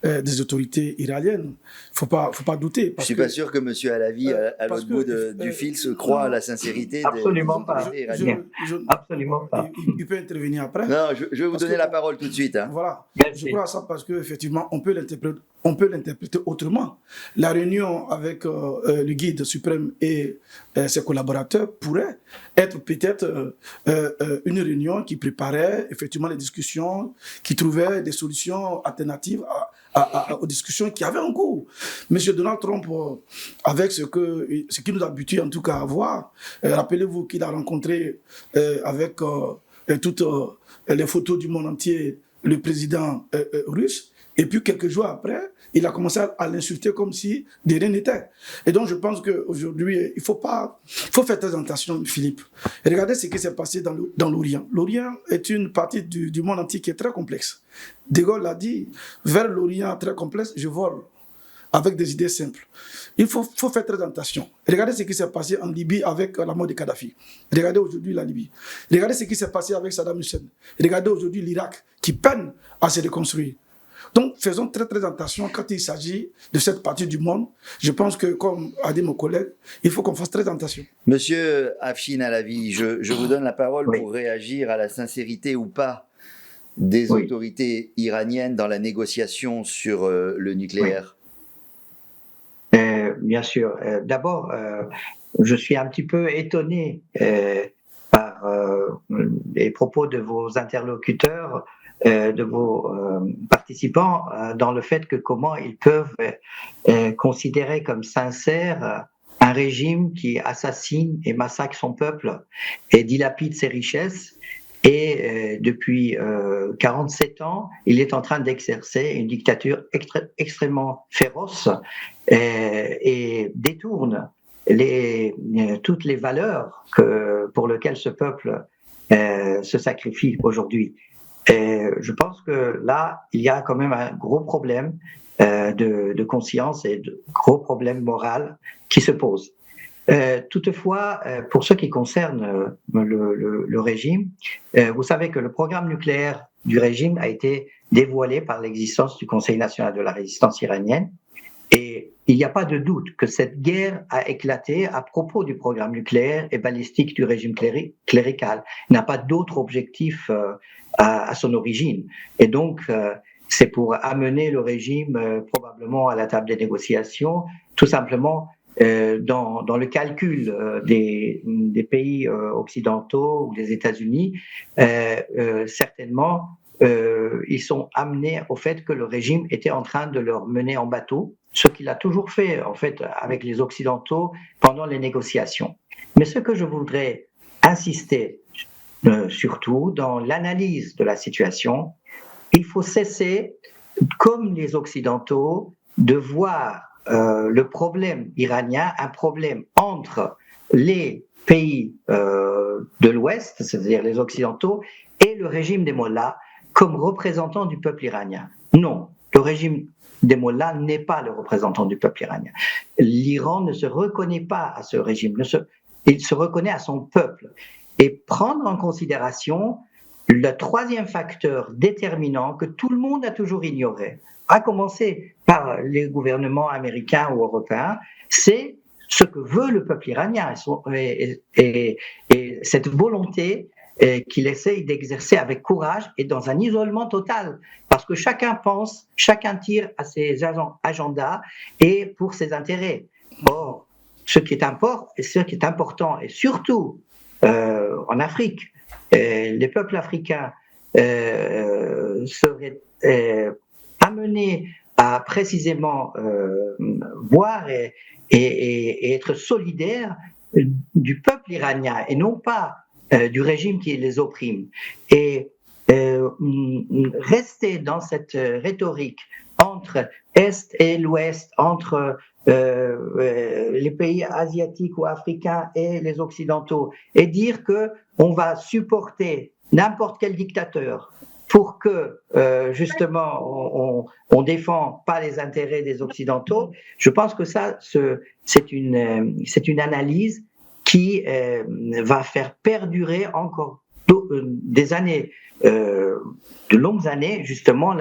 Speaker 5: des autorités iraniennes. Il ne faut pas douter.
Speaker 1: Je ne suis pas sûr que M. Alavi, à l'autre bout du fil, se croit à la sincérité des autorités iraniennes.
Speaker 6: Absolument pas.
Speaker 5: Il peut intervenir après.
Speaker 1: Non, je vais vous donner la parole tout de suite. Hein.
Speaker 5: Voilà. Je crois à ça parce qu'effectivement, on peut l'interpréter autrement. La réunion avec le guide suprême et ses collaborateurs pourrait être peut-être une réunion qui préparait effectivement les discussions, qui trouvait des solutions alternatives aux discussions qui avaient en cours. Monsieur Donald Trump, avec ce qui nous a habitués en tout cas à voir, rappelez-vous qu'il a rencontré avec toutes les photos du monde entier le président russe, et puis quelques jours après, il a commencé à l'insulter comme si de rien n'était. Et donc je pense qu'aujourd'hui, il faut faire très attention, Philippe. Et regardez ce qui s'est passé dans l'Orient. L'Orient est une partie du monde entier qui est très complexe. De Gaulle l'a dit, vers l'Orient très complexe, je vole avec des idées simples. Il faut faire très attention. Regardez ce qui s'est passé en Libye avec la mort de Kadhafi. Regardez aujourd'hui la Libye. Regardez ce qui s'est passé avec Saddam Hussein. Regardez aujourd'hui l'Irak qui peine à se reconstruire. Donc, faisons très très attention quand il s'agit de cette partie du monde. Je pense que, comme a dit mon collègue, il faut qu'on fasse très attention.
Speaker 1: Monsieur Afshin Alavi, je vous donne la parole pour réagir à la sincérité ou pas des autorités iraniennes dans la négociation sur le nucléaire.
Speaker 6: Bien sûr. D'abord, je suis un petit peu étonné par les propos de vos interlocuteurs, de vos participants, dans le fait que comment ils peuvent considérer comme sincère un régime qui assassine et massacre son peuple et dilapide ses richesses. Et depuis 47 ans, il est en train d'exercer une dictature extrêmement féroce et détourne toutes les valeurs pour lesquelles ce peuple se sacrifie aujourd'hui. Et je pense que là, il y a quand même un gros problème de conscience et de gros problème moral qui se pose. Toutefois, pour ce qui concerne le régime, vous savez que le programme nucléaire du régime a été dévoilé par l'existence du Conseil national de la résistance iranienne, et il n'y a pas de doute que cette guerre a éclaté à propos du programme nucléaire et balistique du régime clérical. Il n'a pas d'autre objectif à son origine, et donc c'est pour amener le régime probablement à la table des négociations, tout simplement. Dans le calcul des pays occidentaux ou des États-Unis, certainement, ils sont amenés au fait que le régime était en train de leur mener en bateau, ce qu'il a toujours fait en fait avec les Occidentaux pendant les négociations. Mais ce que je voudrais insister surtout dans l'analyse de la situation, il faut cesser, comme les Occidentaux, de voir le problème iranien, un problème entre les pays de l'Ouest, c'est-à-dire les Occidentaux, et le régime des Mollahs comme représentant du peuple iranien. Non, le régime des Mollahs n'est pas le représentant du peuple iranien. L'Iran ne se reconnaît pas à ce régime, il se reconnaît à son peuple. Et prendre en considération le troisième facteur déterminant que tout le monde a toujours ignoré, à commencer par les gouvernements américains ou européens, c'est ce que veut le peuple iranien et cette volonté qu'il essaye d'exercer avec courage et dans un isolement total, parce que chacun pense, chacun tire à ses agendas et pour ses intérêts. Or, ce qui est important, et surtout en Afrique, les peuples africains seraient amenés à précisément voir et être solidaire du peuple iranien et non pas du régime qui les opprime. Et rester dans cette rhétorique entre Est et l'Ouest, entre les pays asiatiques ou africains et les Occidentaux, et dire qu'on va supporter n'importe quel dictateur pour que justement on défend pas les intérêts des Occidentaux, je pense que ça c'est une analyse qui va faire perdurer encore des années, de longues années justement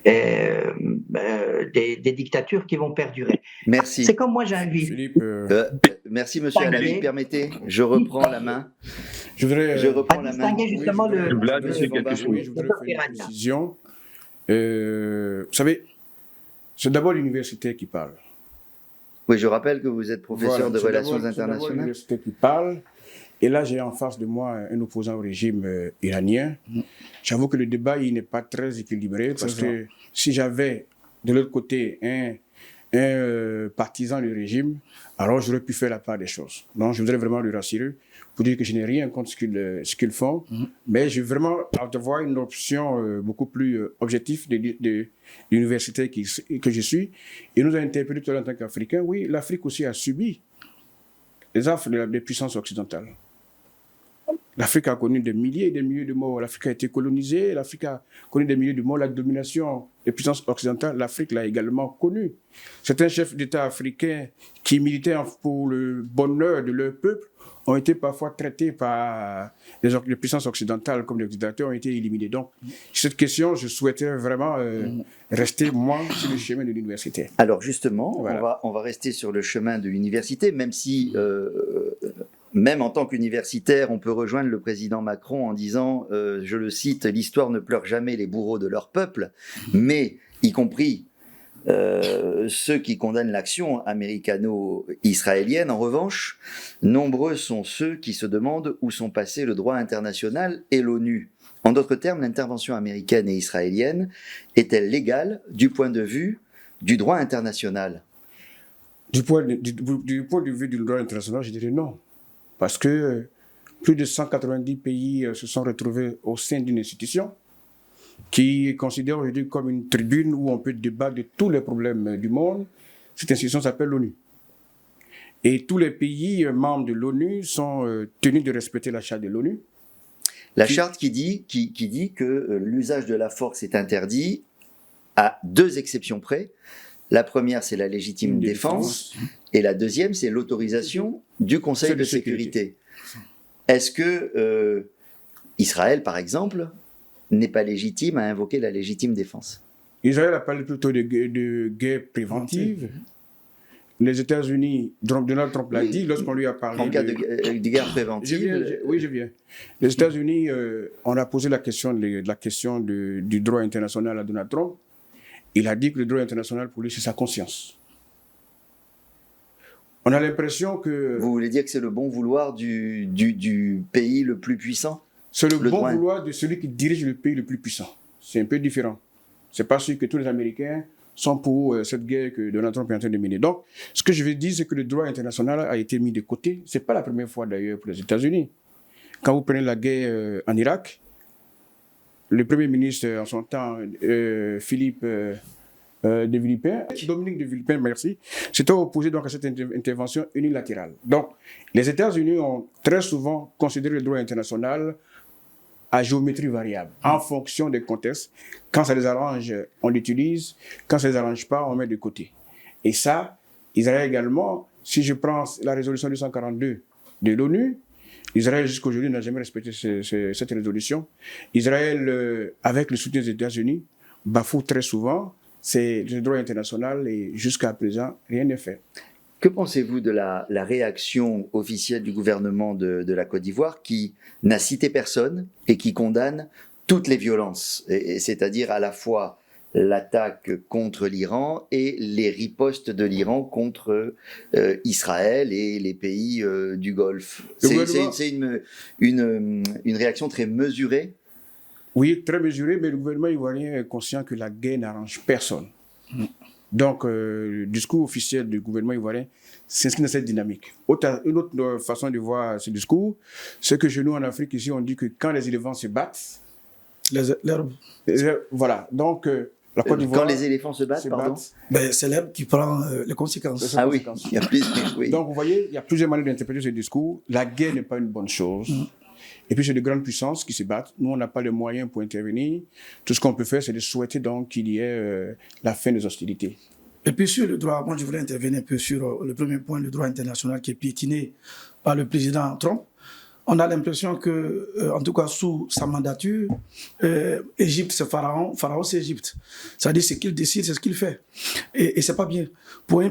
Speaker 6: des dictatures qui vont perdurer.
Speaker 1: Merci.
Speaker 6: C'est comme moi j'invite.
Speaker 4: Philippe,
Speaker 1: merci Monsieur Alavi. Permettez, je reprends la main.
Speaker 4: je voudrais
Speaker 1: reprends la main.
Speaker 6: Justement
Speaker 3: je voudrais ajouter quelque chose.
Speaker 4: Oui, je voudrais faire une précision. Vous savez, c'est d'abord l'université qui parle.
Speaker 1: Oui, je rappelle que vous êtes professeur de relations internationales.
Speaker 4: C'est d'abord l'université qui parle. Et là, j'ai en face de moi un opposant au régime iranien. J'avoue que le débat, il n'est pas très équilibré parce que si j'avais de l'autre côté un partisan du régime, alors j'aurais pu faire la part des choses. Donc, je voudrais vraiment le rassurer pour dire que je n'ai rien contre ce qu'ils font, mais je veux vraiment avoir une option beaucoup plus objective de l'université que je suis. Et nous avons interpellé tout à l'heure en tant qu'Africains, oui, l'Afrique aussi a subi les affres des puissances occidentales. L'Afrique a connu des milliers et des milliers de morts. L'Afrique a été colonisée, l'Afrique a connu des milliers de morts. La domination des puissances occidentales, l'Afrique l'a également connue. Certains chefs d'État africains qui militaient pour le bonheur de leur peuple ont été parfois traités par les puissances occidentales comme des dictateurs, ont été éliminés. Donc, sur cette question, je souhaiterais vraiment rester, moi, sur le chemin de l'université.
Speaker 1: Alors justement,
Speaker 4: voilà.
Speaker 1: on va rester sur le chemin de l'université, même si, même en tant qu'universitaire, on peut rejoindre le président Macron en disant, je le cite, « L'histoire ne pleure jamais les bourreaux de leur peuple », mais y compris ceux qui condamnent l'action américano-israélienne. En revanche, nombreux sont ceux qui se demandent où sont passés le droit international et l'ONU. En d'autres termes, l'intervention américaine et israélienne est-elle légale du point de vue du droit international ?
Speaker 4: Du point de vue du droit international, je dirais non. Parce que plus de 190 pays se sont retrouvés au sein d'une institution qui est considérée aujourd'hui comme une tribune où on peut débattre de tous les problèmes du monde. Cette institution s'appelle l'ONU. Et tous les pays membres de l'ONU sont tenus de respecter la charte de l'ONU.
Speaker 1: La charte qui dit que l'usage de la force est interdit à deux exceptions près. La première, c'est la légitime défense, et la deuxième, c'est l'autorisation du Conseil de sécurité. Est-ce que Israël, par exemple, n'est pas légitime à invoquer la légitime défense?
Speaker 4: Israël a parlé plutôt de guerre préventive. Les États-Unis, Donald Trump l'a dit lorsqu'on lui a parlé.
Speaker 1: En cas de guerre préventive.
Speaker 4: Je viens. Les États-Unis, on a posé la question du droit international à Donald Trump. Il a dit que le droit international pour lui, c'est sa conscience. On a l'impression que...
Speaker 1: Vous voulez dire que c'est le bon vouloir du pays le plus puissant?
Speaker 4: C'est le bon vouloir de celui qui dirige le pays le plus puissant. C'est un peu différent. C'est pas sûr que tous les Américains sont pour cette guerre que Donald Trump est en train de mener. Donc, ce que je veux dire, c'est que le droit international a été mis de côté. C'est pas la première fois d'ailleurs pour les États-Unis. Quand vous prenez la guerre en Irak, le Premier ministre en son temps, Dominique de Villepin, merci, s'était opposé donc à cette intervention unilatérale. Donc, les États-Unis ont très souvent considéré le droit international à géométrie variable, en fonction des contextes. Quand ça les arrange, on l'utilise. Quand ça ne les arrange pas, on met de côté. Et ça, Israël également, si je prends la résolution 242 de l'ONU, Israël jusqu'à aujourd'hui n'a jamais respecté cette résolution. Israël, avec le soutien des États-Unis, bafoue très souvent le droit international et jusqu'à présent, rien n'est fait.
Speaker 1: Que pensez-vous de la réaction officielle du gouvernement de la Côte d'Ivoire qui n'a cité personne et qui condamne toutes les violences, c'est-à-dire à la fois l'attaque contre l'Iran et les ripostes de l'Iran contre Israël et les pays du Golfe? C'est une réaction très mesurée?
Speaker 4: Oui, très mesurée, mais le gouvernement ivoirien est conscient que la guerre n'arrange personne. Donc, le discours officiel du gouvernement ivoirien s'inscrit dans cette dynamique. Une autre façon de voir ce discours, c'est que chez nous en Afrique, ici, on dit que quand les éléphants se battent,
Speaker 5: L'herbe.
Speaker 4: voilà. Donc, la Côte d'Ivoire.
Speaker 1: Quand les éléphants se battent, pardon.
Speaker 5: Ben, c'est l'herbe qui prend les conséquences.
Speaker 1: Ah oui, il y a plus. Oui.
Speaker 4: Donc, vous voyez, il y a plusieurs manières d'interpréter ce discours. La guerre n'est pas une bonne chose. Et puis, c'est de grandes puissances qui se battent. Nous, on n'a pas les moyens pour intervenir. Tout ce qu'on peut faire, c'est de souhaiter donc qu'il y ait la fin des hostilités.
Speaker 5: Et puis sur le droit, moi je voulais intervenir un peu sur le premier point, le droit international qui est piétiné par le président Trump. On a l'impression que, en tout cas sous sa mandature, Égypte c'est Pharaon, Pharaon c'est Égypte. C'est-à-dire ce qu'il décide, c'est ce qu'il fait. Et c'est pas bien. Pour un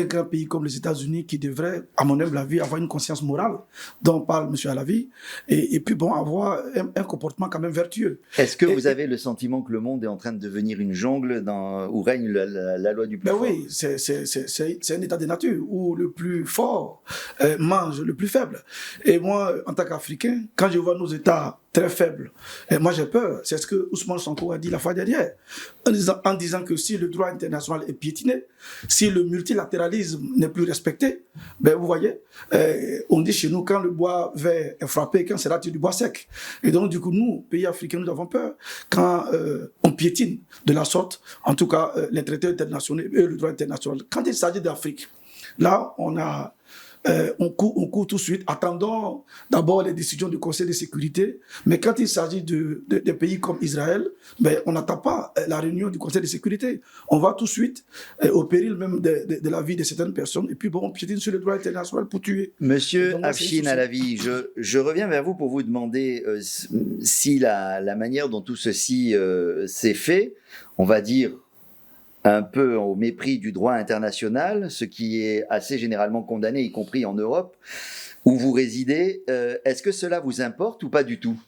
Speaker 5: grand pays comme les États-Unis qui devrait, à mon humble avis, avoir une conscience morale dont parle M. Alavi, et puis bon, avoir un comportement quand même vertueux.
Speaker 1: Est-ce que vous avez le sentiment que le monde est en train de devenir une jungle où règne la loi du plus fort?
Speaker 5: Oui, c'est un état de nature où le plus fort mange le plus faible. Et moi, en tant qu'Africain, quand je vois nos États très faibles, moi j'ai peur. C'est ce que Ousmane Sonko a dit la fois dernière, en disant que si le droit international est piétiné, si le multilatéralisme n'est plus respecté, ben vous voyez, on dit chez nous quand le bois vert est frappé, quand c'est là du bois sec. Et donc du coup, nous, pays africains, nous avons peur quand on piétine de la sorte, en tout cas les traités internationaux et le droit international. Quand il s'agit d'Afrique, là on court tout de suite, attendons d'abord les décisions du Conseil de sécurité, mais quand il s'agit de pays comme Israël, ben, on n'attend pas la réunion du Conseil de sécurité. On va tout de suite, au péril même de la vie de certaines personnes, et puis bon, on piétine sur le droit international pour tuer.
Speaker 1: Monsieur Afshin Alavi, je reviens vers vous pour vous demander si la manière dont tout ceci s'est fait, on va dire, un peu au mépris du droit international, ce qui est assez généralement condamné, y compris en Europe, où vous résidez. Est-ce que cela vous importe ou pas du tout?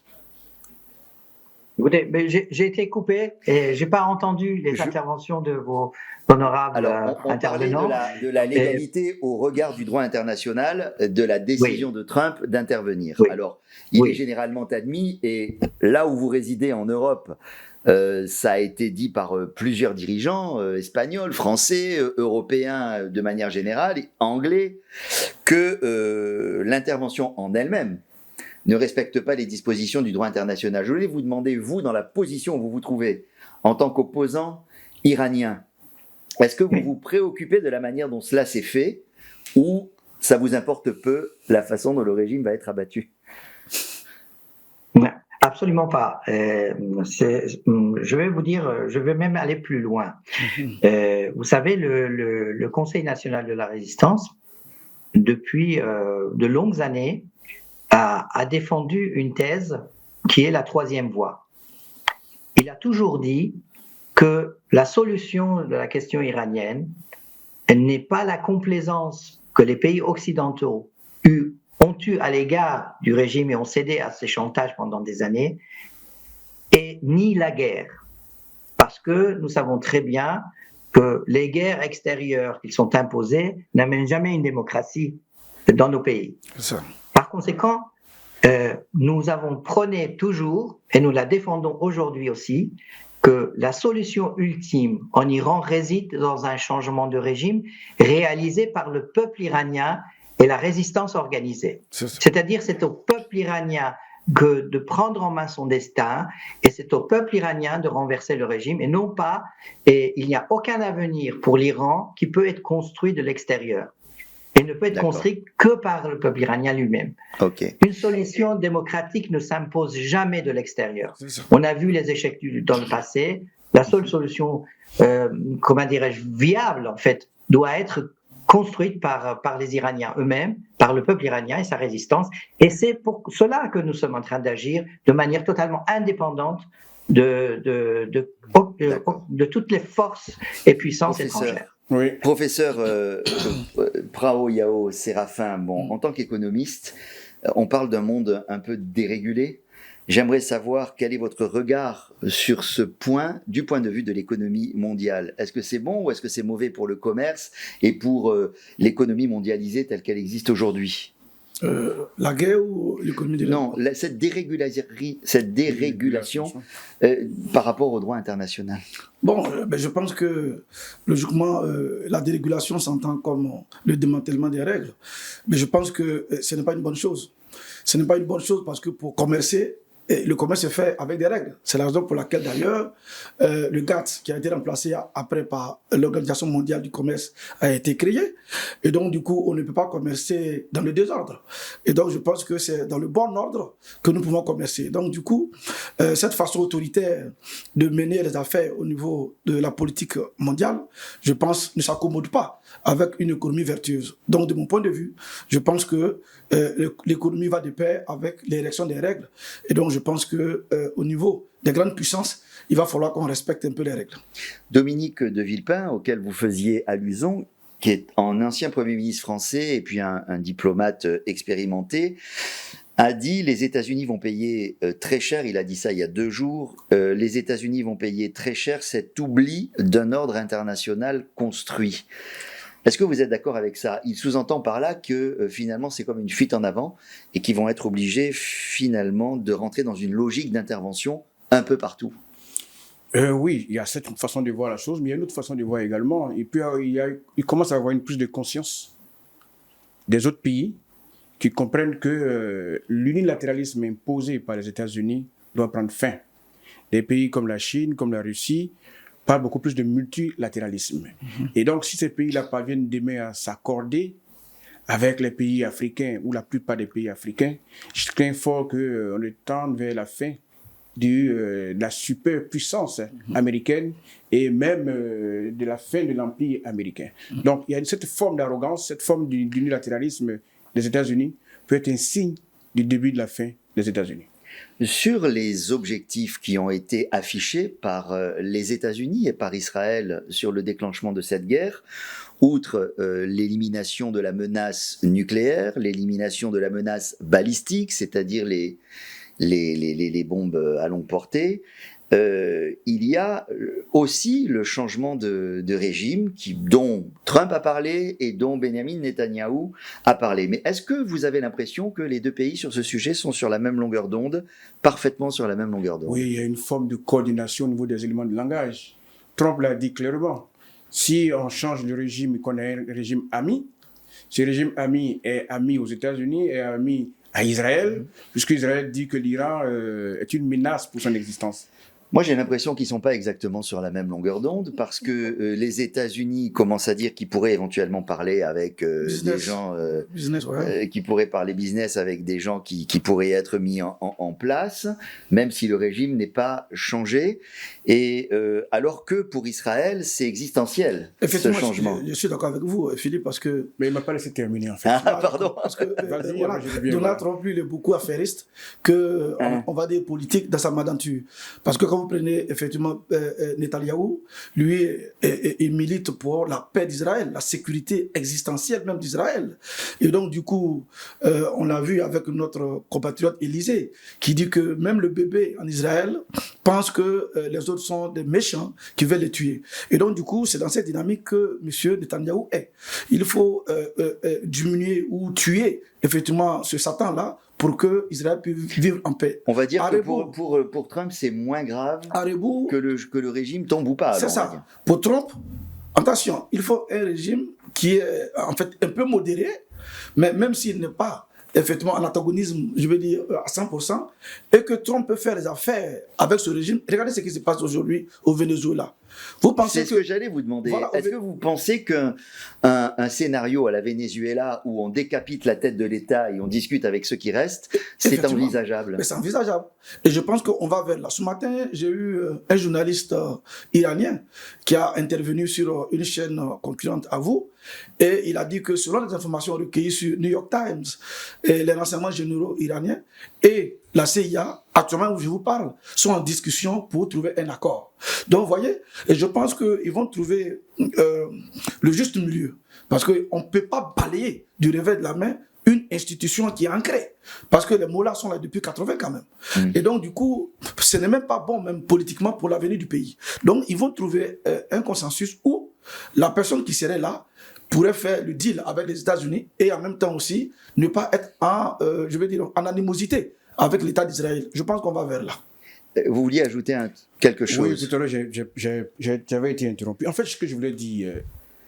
Speaker 6: Écoutez, j'ai été coupé et j'ai pas entendu les interventions de vos honorables intervenants.
Speaker 1: On parlait de la légalité au regard du droit international de la décision de Trump d'intervenir.
Speaker 6: Oui.
Speaker 1: Alors, il est généralement admis, et là où vous résidez en Europe, ça a été dit par plusieurs dirigeants espagnols, français, européens de manière générale, anglais, que l'intervention en elle-même ne respecte pas les dispositions du droit international. Je voulais vous demander, vous, dans la position où vous vous trouvez, en tant qu'opposant iranien, est-ce que vous vous préoccupez de la manière dont cela s'est fait, ou ça vous importe peu la façon dont le régime va être abattu?
Speaker 6: Absolument pas. Je vais vous dire, je vais même aller plus loin. Vous savez, le Conseil national de la résistance, depuis de longues années, a défendu une thèse qui est la troisième voie. Il a toujours dit que la solution de la question iranienne n'est pas la complaisance que les pays occidentaux ont eu à l'égard du régime et ont cédé à ses chantages pendant des années, et ni la guerre. Parce que nous savons très bien que les guerres extérieures qui sont imposées n'amènent jamais une démocratie dans nos pays. Par conséquent, nous avons prôné toujours, et nous la défendons aujourd'hui aussi, que la solution ultime en Iran réside dans un changement de régime réalisé par le peuple iranien et la résistance organisée. C'est-à-dire, c'est au peuple iranien de prendre en main son destin, et c'est au peuple iranien de renverser le régime, et non pas, et il n'y a aucun avenir pour l'Iran qui peut être construit de l'extérieur, et ne peut être construit que par le peuple iranien lui-même. Une solution démocratique ne s'impose jamais de l'extérieur. On a vu les échecs dans le passé. La seule solution, comment dirais-je, viable, en fait, doit être construite par les Iraniens eux-mêmes, par le peuple iranien et sa résistance. Et c'est pour cela que nous sommes en train d'agir de manière totalement indépendante de toutes les forces et puissances étrangères.
Speaker 1: Oui. Professeur Prao Yao Séraphin, en tant qu'économiste, on parle d'un monde un peu dérégulé. J'aimerais savoir quel est votre regard sur ce point, du point de vue de l'économie mondiale. Est-ce que c'est bon ou est-ce que c'est mauvais pour le commerce et pour l'économie mondialisée telle qu'elle existe aujourd'hui?
Speaker 5: La guerre ou l'économie de
Speaker 1: Non, cette dérégulation par rapport au droit international.
Speaker 5: Bon, je pense que logiquement, la dérégulation s'entend comme le démantèlement des règles. Mais je pense que ce n'est pas une bonne chose. Ce n'est pas une bonne chose parce que pour commercer, le commerce se fait avec des règles. C'est la raison pour laquelle d'ailleurs le GATT, qui a été remplacé après par l'Organisation mondiale du commerce, a été créé. Et donc du coup, on ne peut pas commercer dans le désordre. Et donc je pense que c'est dans le bon ordre que nous pouvons commercer. Donc du coup, cette façon autoritaire de mener les affaires au niveau de la politique mondiale, je pense, ne s'accommode pas avec une économie vertueuse. Donc de mon point de vue, je pense que l'économie va de pair avec l'érection des règles. Et donc je pense qu'au niveau des grandes puissances, il va falloir qu'on respecte un peu les règles.
Speaker 1: Dominique de Villepin, auquel vous faisiez allusion, qui est un ancien Premier ministre français et puis un diplomate expérimenté, a dit les États-Unis vont payer très cher, il a dit ça il y a 2 jours, les États-Unis vont payer très cher cet oubli d'un ordre international construit. Est-ce que vous êtes d'accord avec ça? Il sous-entend par là que finalement c'est comme une fuite en avant et qu'ils vont être obligés finalement de rentrer dans une logique d'intervention un peu partout.
Speaker 4: Oui, il y a cette façon de voir la chose, mais il y a une autre façon de voir également. Il commence à avoir une prise de conscience des autres pays qui comprennent que l'unilatéralisme imposé par les États-Unis doit prendre fin. Des pays comme la Chine, comme la Russie, parle beaucoup plus de multilatéralisme. Et donc, si ces pays-là parviennent demain à s'accorder avec les pays africains ou la plupart des pays africains, je crains fort qu'on tende vers la fin de la superpuissance américaine et même de la fin de l'empire américain. Donc, il y a cette forme d'arrogance, cette forme d'unilatéralisme des États-Unis peut être un signe du début de la fin des États-Unis.
Speaker 1: Sur les objectifs qui ont été affichés par les États-Unis et par Israël sur le déclenchement de cette guerre, outre l'élimination de la menace nucléaire, l'élimination de la menace balistique, c'est-à-dire les bombes à longue portée, il y a aussi le changement de régime dont Trump a parlé et dont Benjamin Netanyahou a parlé. Mais est-ce que vous avez l'impression que les 2 pays sur ce sujet sont sur la même longueur d'onde, parfaitement sur la même longueur d'onde?
Speaker 4: Oui, il y a une forme de coordination au niveau des éléments de langage. Trump l'a dit clairement. Si on change le régime et qu'on a un régime ami, ce régime ami est ami aux États-Unis et ami à Israël, puisque Israël dit que l'Iran est une menace pour son existence.
Speaker 1: Moi, j'ai l'impression qu'ils ne sont pas exactement sur la même longueur d'onde parce que les États-Unis commencent à dire qu'ils pourraient éventuellement parler avec des gens qui pourraient parler business avec des gens qui pourraient être mis en place, même si le régime n'est pas changé. Et alors que pour Israël, c'est existentiel, ce changement.
Speaker 5: Je suis d'accord avec vous, Philippe, parce que...
Speaker 4: Mais il ne m'a pas laissé terminer, en fait.
Speaker 1: Ah, pardon.
Speaker 5: Parce que Donald Trump, lui, il est beaucoup affairiste que, on va dire, politique dans sa madanture. Parce que quand vous prenez effectivement Netanyahou, lui, il milite pour la paix d'Israël, la sécurité existentielle même d'Israël. Et donc, du coup, on l'a vu avec notre compatriote Élysée, qui dit que même le bébé en Israël pense que les autres sont des méchants qui veulent les tuer. Et donc, du coup, c'est dans cette dynamique que M. Netanyahou est. Il faut diminuer ou tuer effectivement ce Satan-là pour que Israël puisse vivre en paix.
Speaker 1: On va dire que pour Trump, c'est moins grave que le régime tombe ou pas.
Speaker 5: C'est ça. Pour Trump, attention, il faut un régime qui est en fait un peu modéré, mais même s'il n'est pas effectivement en antagonisme, je veux dire, à 100%, et que Trump peut faire des affaires avec ce régime. Regardez ce qui se passe aujourd'hui au Venezuela. Vous pensez
Speaker 1: c'est ce que j'allais vous demander. Voilà, est-ce que vous pensez qu'un scénario à la Venezuela où on décapite la tête de l'État et on discute avec ceux qui restent, c'est envisageable?
Speaker 5: Mais c'est envisageable. Et je pense qu'on va vers là. Ce matin, j'ai eu un journaliste iranien qui a intervenu sur une chaîne concurrente à vous, et il a dit que selon les informations recueillies sur New York Times, et les renseignements généraux iraniens et la CIA, actuellement où je vous parle, sont en discussion pour trouver un accord. Donc, vous voyez, et je pense qu'ils vont trouver le juste milieu. Parce qu'on ne peut pas balayer du revers de la main une institution qui est ancrée. Parce que les mots-là sont là depuis 80 quand même. Et donc, du coup, ce n'est même pas bon, même politiquement, pour l'avenir du pays. Donc, ils vont trouver un consensus où la personne qui serait là pourrait faire le deal avec les États-Unis et en même temps aussi ne pas être en animosité avec l'État d'Israël. Je pense qu'on va vers là.
Speaker 1: Vous vouliez ajouter quelque chose?
Speaker 4: Oui, tout à l'heure, j'avais été interrompu. En fait, ce que je voulais dire,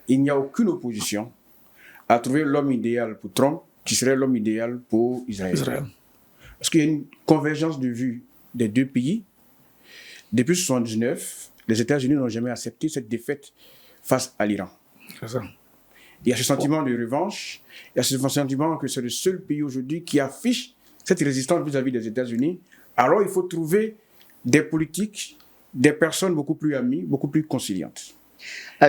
Speaker 4: il n'y a aucune opposition à trouver l'homme idéal pour Trump, qui serait l'homme idéal pour Israël. Parce qu'il y a une convergence de vues des deux pays. Depuis 1979, les États-Unis n'ont jamais accepté cette défaite face à l'Iran.
Speaker 5: C'est ça.
Speaker 4: Il y a ce sentiment de revanche, il y a ce sentiment que c'est le seul pays aujourd'hui qui affiche cette résistance vis-à-vis des États-Unis. Alors il faut trouver des politiques, des personnes beaucoup plus amies, beaucoup plus conciliantes.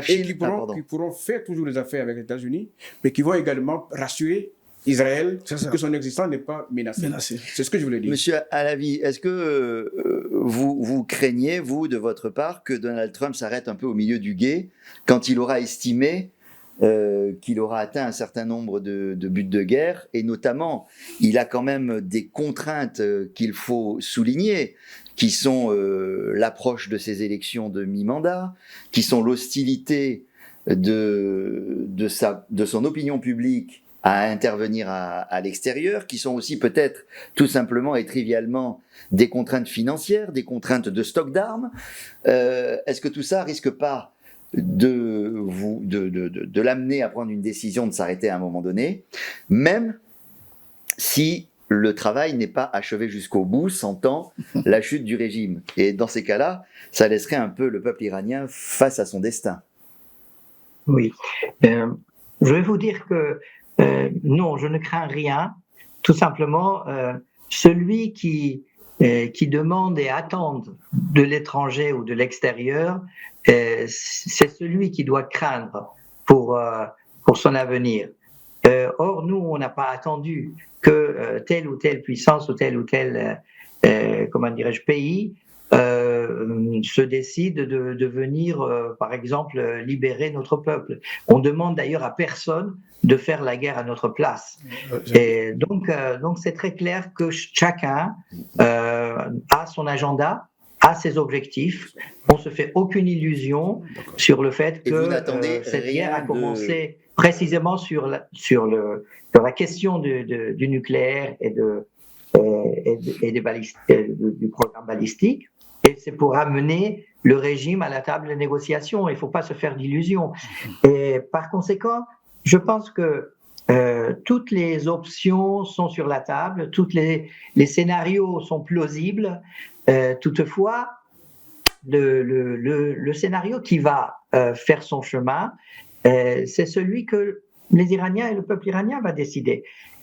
Speaker 4: Et qui pourront faire toujours les affaires avec les États-Unis, mais qui vont également rassurer Israël que son existence n'est pas menacée. C'est ce que je voulais dire.
Speaker 1: Monsieur Halavi, est-ce que vous craignez, vous, de votre part, que Donald Trump s'arrête un peu au milieu du gué quand il aura estimé qu'il aura atteint un certain nombre de buts de guerre, et notamment, il a quand même des contraintes qu'il faut souligner, qui sont l'approche de ces élections de mi-mandat, qui sont l'hostilité de son opinion publique à intervenir à l'extérieur, qui sont aussi peut-être tout simplement et trivialement des contraintes financières, des contraintes de stock d'armes. Est-ce que tout ça risque pas de l'amener à prendre une décision de s'arrêter à un moment donné, même si le travail n'est pas achevé jusqu'au bout, sentant la chute du régime? Et dans ces cas-là, ça laisserait un peu le peuple iranien face à son destin.
Speaker 6: Oui. Je vais vous dire que non, je ne crains rien. Tout simplement, celui qui demande et attend de l'étranger ou de l'extérieur, c'est celui qui doit craindre pour son avenir. Or, nous, on n'a pas attendu que telle ou telle puissance ou tel pays se décide de venir, par exemple, libérer notre peuple. On demande d'ailleurs à personne de faire la guerre à notre place. Et donc c'est très clair que chacun a son agenda, a ses objectifs. On se fait aucune illusion sur le fait que cette guerre a commencé précisément sur la question du nucléaire et du programme balistique. Et c'est pour amener le régime à la table de négociation. Il ne faut pas se faire d'illusions. Et par conséquent, je pense que toutes les options sont sur la table, tous les scénarios sont plausibles. Toutefois, le scénario qui va faire son chemin, c'est celui que les Iraniens et le peuple iranien va décider.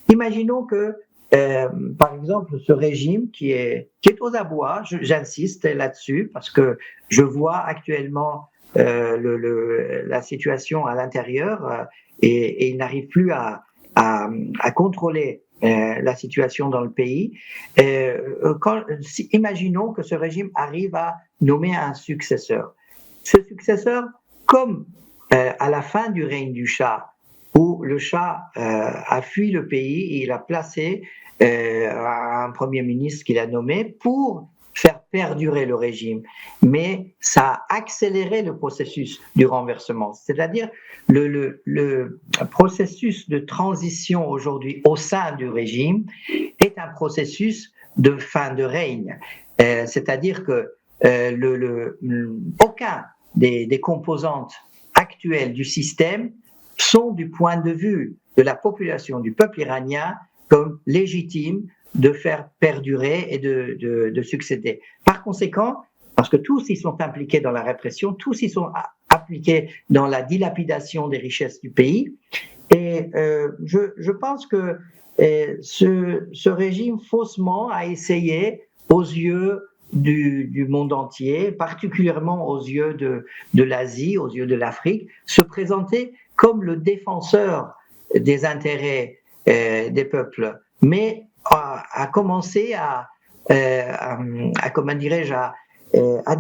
Speaker 6: Imaginons que, par exemple, ce régime qui est aux abois, j'insiste là-dessus, parce que je vois actuellement la situation à l'intérieur et il n'arrive plus à contrôler la situation dans le pays. Imaginons que ce régime arrive à nommer un successeur. Ce successeur, comme à la fin du règne du Shah, où le Shah a fui le pays et il a placé un premier ministre qu'il a nommé pour faire perdurer le régime. Mais ça a accéléré le processus du renversement. C'est-à-dire le processus de transition aujourd'hui au sein du régime est un processus de fin de règne. C'est-à-dire que aucun des composantes actuelles du système sont, du point de vue de la population, du peuple iranien, comme légitimes de faire perdurer et de succéder. Par conséquent, parce que tous y sont impliqués dans la répression, tous y sont impliqués dans la dilapidation des richesses du pays, et je pense que ce régime faussement a essayé, aux yeux du monde entier, particulièrement aux yeux de l'Asie, aux yeux de l'Afrique, se présenter comme le défenseur des intérêts des peuples, mais a commencé à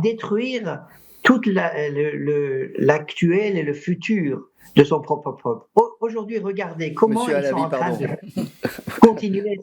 Speaker 6: détruire tout l'actuel et le futur de son propre peuple. Aujourd'hui, regardez comment ils sont en train de continuer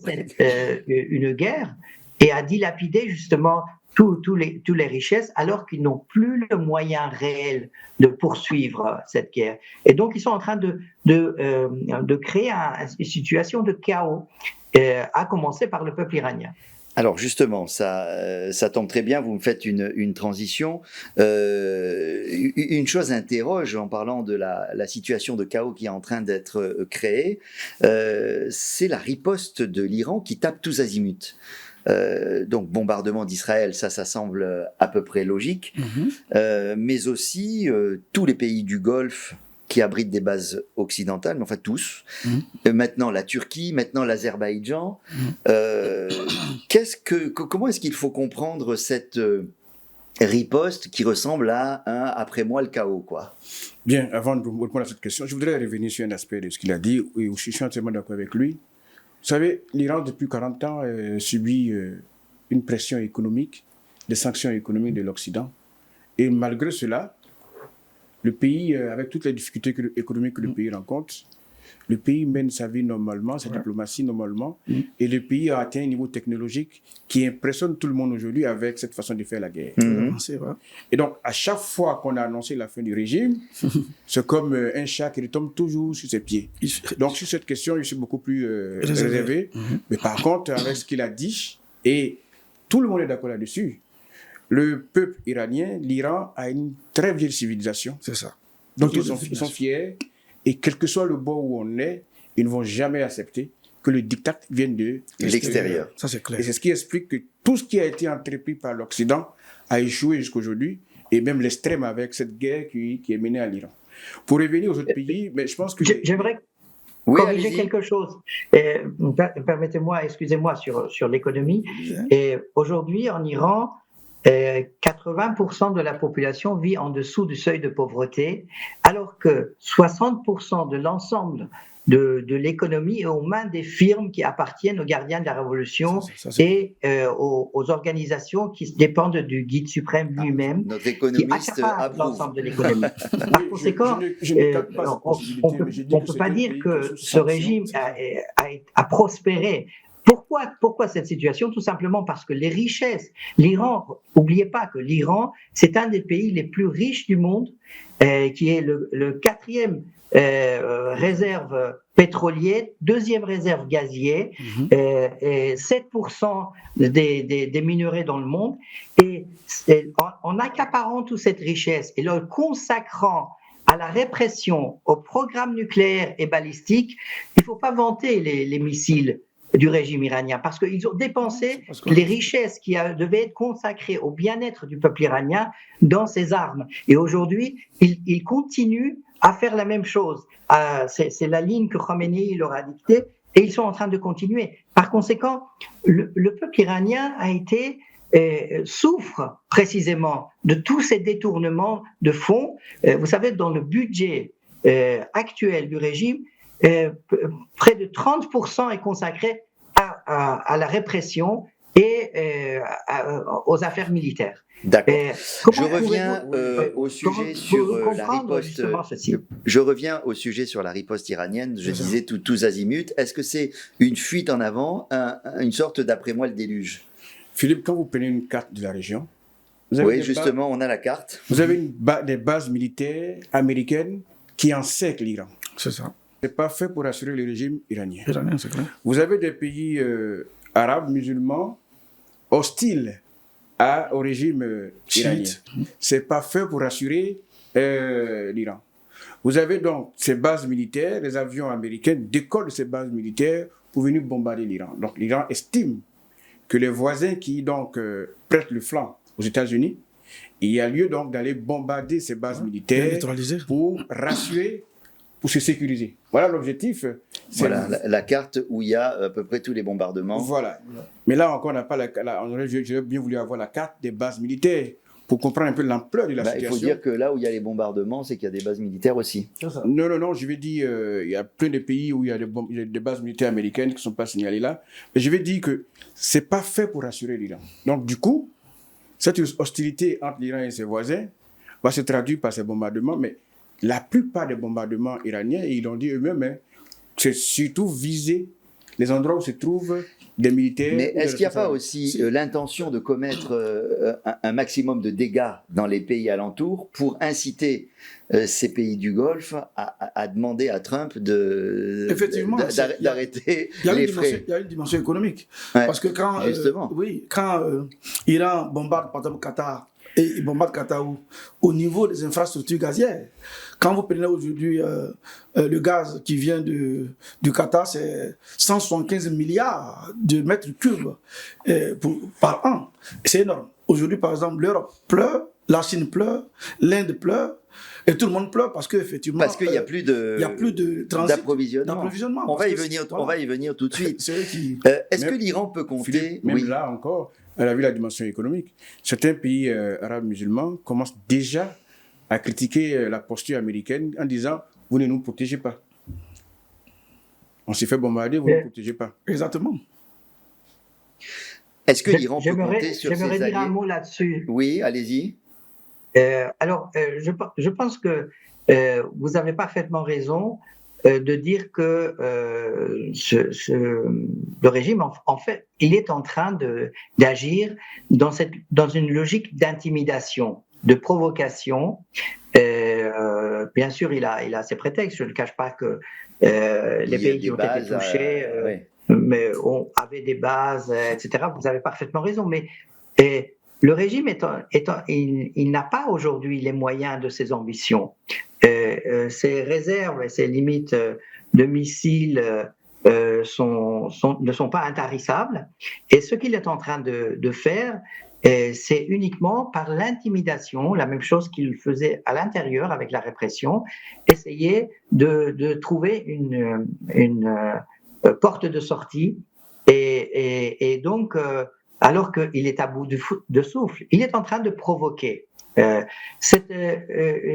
Speaker 6: une guerre et à dilapider justement tous les richesses, alors qu'ils n'ont plus le moyen réel de poursuivre cette guerre. Et donc, ils sont en train de créer une situation de chaos, à commencer par le peuple iranien.
Speaker 1: Alors justement, ça tombe très bien, vous me faites une transition. Une chose interroge en parlant de la situation de chaos qui est en train d'être créée, c'est la riposte de l'Iran qui tape tous azimuts. Donc bombardement d'Israël, ça semble à peu près logique, mais aussi tous les pays du Golfe qui abritent des bases occidentales, mais enfin tous. Maintenant la Turquie, maintenant l'Azerbaïdjan. Comment est-ce qu'il faut comprendre cette riposte qui ressemble à un après moi le chaos, quoi?
Speaker 4: Bien, avant de répondre à cette question, je voudrais revenir sur un aspect de ce qu'il a dit, et où je suis entièrement d'accord avec lui. Vous savez, l'Iran, depuis 40 ans, subit une pression économique, des sanctions économiques de l'Occident. Et malgré cela, le pays, avec toutes les difficultés économiques que le pays rencontre, le pays mène sa vie normalement, sa diplomatie normalement, et le pays a atteint un niveau technologique qui impressionne tout le monde aujourd'hui avec cette façon de faire la guerre.
Speaker 5: C'est vrai.
Speaker 4: Et donc, à chaque fois qu'on a annoncé la fin du régime, c'est comme un chat qui retombe toujours sur ses pieds. Donc, sur cette question, je suis beaucoup plus réservé. Mais par contre, avec ce qu'il a dit, et tout le monde est d'accord là-dessus, le peuple iranien, l'Iran, a une très vieille civilisation.
Speaker 5: C'est ça.
Speaker 4: Donc, ils sont fiers. Et quel que soit le bord où on est, ils ne vont jamais accepter que le diktat vienne de
Speaker 1: l'extérieur.
Speaker 5: Ça, c'est clair.
Speaker 4: Et c'est ce qui explique que tout ce qui a été entrepris par l'Occident a échoué jusqu'à aujourd'hui, et même l'extrême avec cette guerre qui est menée à l'Iran. Pour revenir aux autres pays, mais je pense que...
Speaker 6: J'aimerais corriger quelque chose. Permettez-moi, excusez-moi, sur l'économie. Aujourd'hui, en Iran, 80% de la population vit en dessous du seuil de pauvreté, alors que 60% de l'ensemble de l'économie est aux mains des firmes qui appartiennent aux gardiens de la révolution et aux organisations qui dépendent du guide suprême lui-même,
Speaker 1: Notre
Speaker 6: qui
Speaker 1: économiste
Speaker 6: accapare
Speaker 1: approuve.
Speaker 6: l'ensemble de l'économie. Par conséquent, on ne peut pas dire que ce régime a prospéré. Pourquoi cette situation? Tout simplement parce que les richesses, l'Iran, n'oubliez pas que l'Iran, c'est un des pays les plus riches du monde, qui est le quatrième réserve pétrolière, deuxième réserve gazière, et 7% des minerais dans le monde. Et en accaparant toute cette richesse et le consacrant à la répression, au programme nucléaire et balistique, il ne faut pas vanter les missiles du régime iranien, parce qu'ils ont dépensé les richesses qui devaient être consacrées au bien-être du peuple iranien dans ces armes. Et aujourd'hui, ils continuent à faire la même chose. C'est la ligne que Khomeini leur a dictée, et ils sont en train de continuer. Par conséquent, le peuple iranien souffre précisément de tous ces détournements de fonds. Vous savez, dans le budget actuel du régime, près de 30% est consacré à la répression et aux affaires militaires.
Speaker 1: D'accord. Je reviens au sujet sur la riposte. Je reviens au sujet sur la riposte iranienne. Je disais tous azimuts. Est-ce que c'est une fuite en avant, une sorte d'après moi le déluge?
Speaker 4: Philippe, quand vous prenez une carte de la région,
Speaker 1: oui, justement, on a la carte.
Speaker 4: Vous avez des bases militaires américaines qui encerclent l'Iran.
Speaker 5: C'est ça.
Speaker 4: C'est pas fait pour assurer le régime iranien.
Speaker 5: C'est clair.
Speaker 4: Vous avez des pays arabes, musulmans, hostiles au régime iranien. C'est pas fait pour assurer l'Iran. Vous avez donc ces bases militaires, les avions américains décollent de ces bases militaires pour venir bombarder l'Iran. Donc l'Iran estime que les voisins qui donc prêtent le flanc aux États-Unis, il y a lieu donc d'aller bombarder ces bases militaires pour rassurer, pour se sécuriser. Voilà l'objectif.
Speaker 1: Voilà la carte où il y a à peu près tous les bombardements.
Speaker 4: Voilà. Mais là encore, on n'a pas j'aurais bien voulu avoir la carte des bases militaires pour comprendre un peu l'ampleur de la situation.
Speaker 1: Il faut dire que là où il y a les bombardements, c'est qu'il y a des bases militaires aussi.
Speaker 4: Non, je vais dire, il y a plein de pays où il y a des bases militaires américaines qui ne sont pas signalées là. Mais je vais dire que ce n'est pas fait pour rassurer l'Iran. Donc du coup, cette hostilité entre l'Iran et ses voisins va se traduire par ces bombardements, mais la plupart des bombardements iraniens, et ils l'ont dit eux-mêmes, c'est surtout viser les endroits où se trouvent des militaires.
Speaker 1: Mais
Speaker 4: ou des
Speaker 1: est-ce qu'il n'y a pas
Speaker 4: responsables.
Speaker 1: aussi l'intention de commettre un maximum de dégâts dans les pays alentours pour inciter ces pays du Golfe à demander à Trump
Speaker 5: Effectivement,
Speaker 1: d'arrêter
Speaker 5: il
Speaker 1: les frais?
Speaker 5: y a une dimension économique.
Speaker 1: Ouais,
Speaker 5: Parce que quand,
Speaker 1: justement.
Speaker 5: quand Iran bombarde par exemple Qatar, et il bombarde Qatar au niveau des infrastructures gazières, quand vous prenez aujourd'hui le gaz qui vient du Qatar, c'est 175 milliards de mètres cubes par an. C'est énorme. Aujourd'hui, par exemple, l'Europe pleure, la Chine pleure, l'Inde pleure, et tout le monde pleure parce qu'effectivement.
Speaker 1: Parce qu'il n'y a plus de
Speaker 5: transit,
Speaker 1: d'approvisionnement. On va y venir tout de suite. Est-ce que l'Iran peut compter
Speaker 4: Philippe, même là encore, elle a vu la dimension économique. Certains pays arabes musulmans commencent déjà à critiquer la posture américaine en disant « vous ne nous protégez pas ». On s'est fait bombarder, vous ne nous protégez pas.
Speaker 5: Exactement.
Speaker 1: Est-ce que l'Iran peut compter sur ses alliés?
Speaker 6: J'aimerais dire un mot là-dessus.
Speaker 1: Oui, allez-y.
Speaker 6: Je pense que vous avez parfaitement raison de dire que le régime, en fait, il est en train d'agir dans une logique d'intimidation, de provocation. Bien sûr, il a ses prétextes. Je ne cache pas que les pays qui ont été touchés mais avaient des bases, etc. Vous avez parfaitement raison. Mais le régime, il n'a pas aujourd'hui les moyens de ses ambitions. Ses réserves et ses limites de missiles ne sont pas intarissables. Et ce qu'il est en train de faire, c'est uniquement par l'intimidation, la même chose qu'il faisait à l'intérieur avec la répression, essayer de trouver une porte de sortie. Et donc, alors qu'il est à bout de souffle, il est en train de provoquer. Cette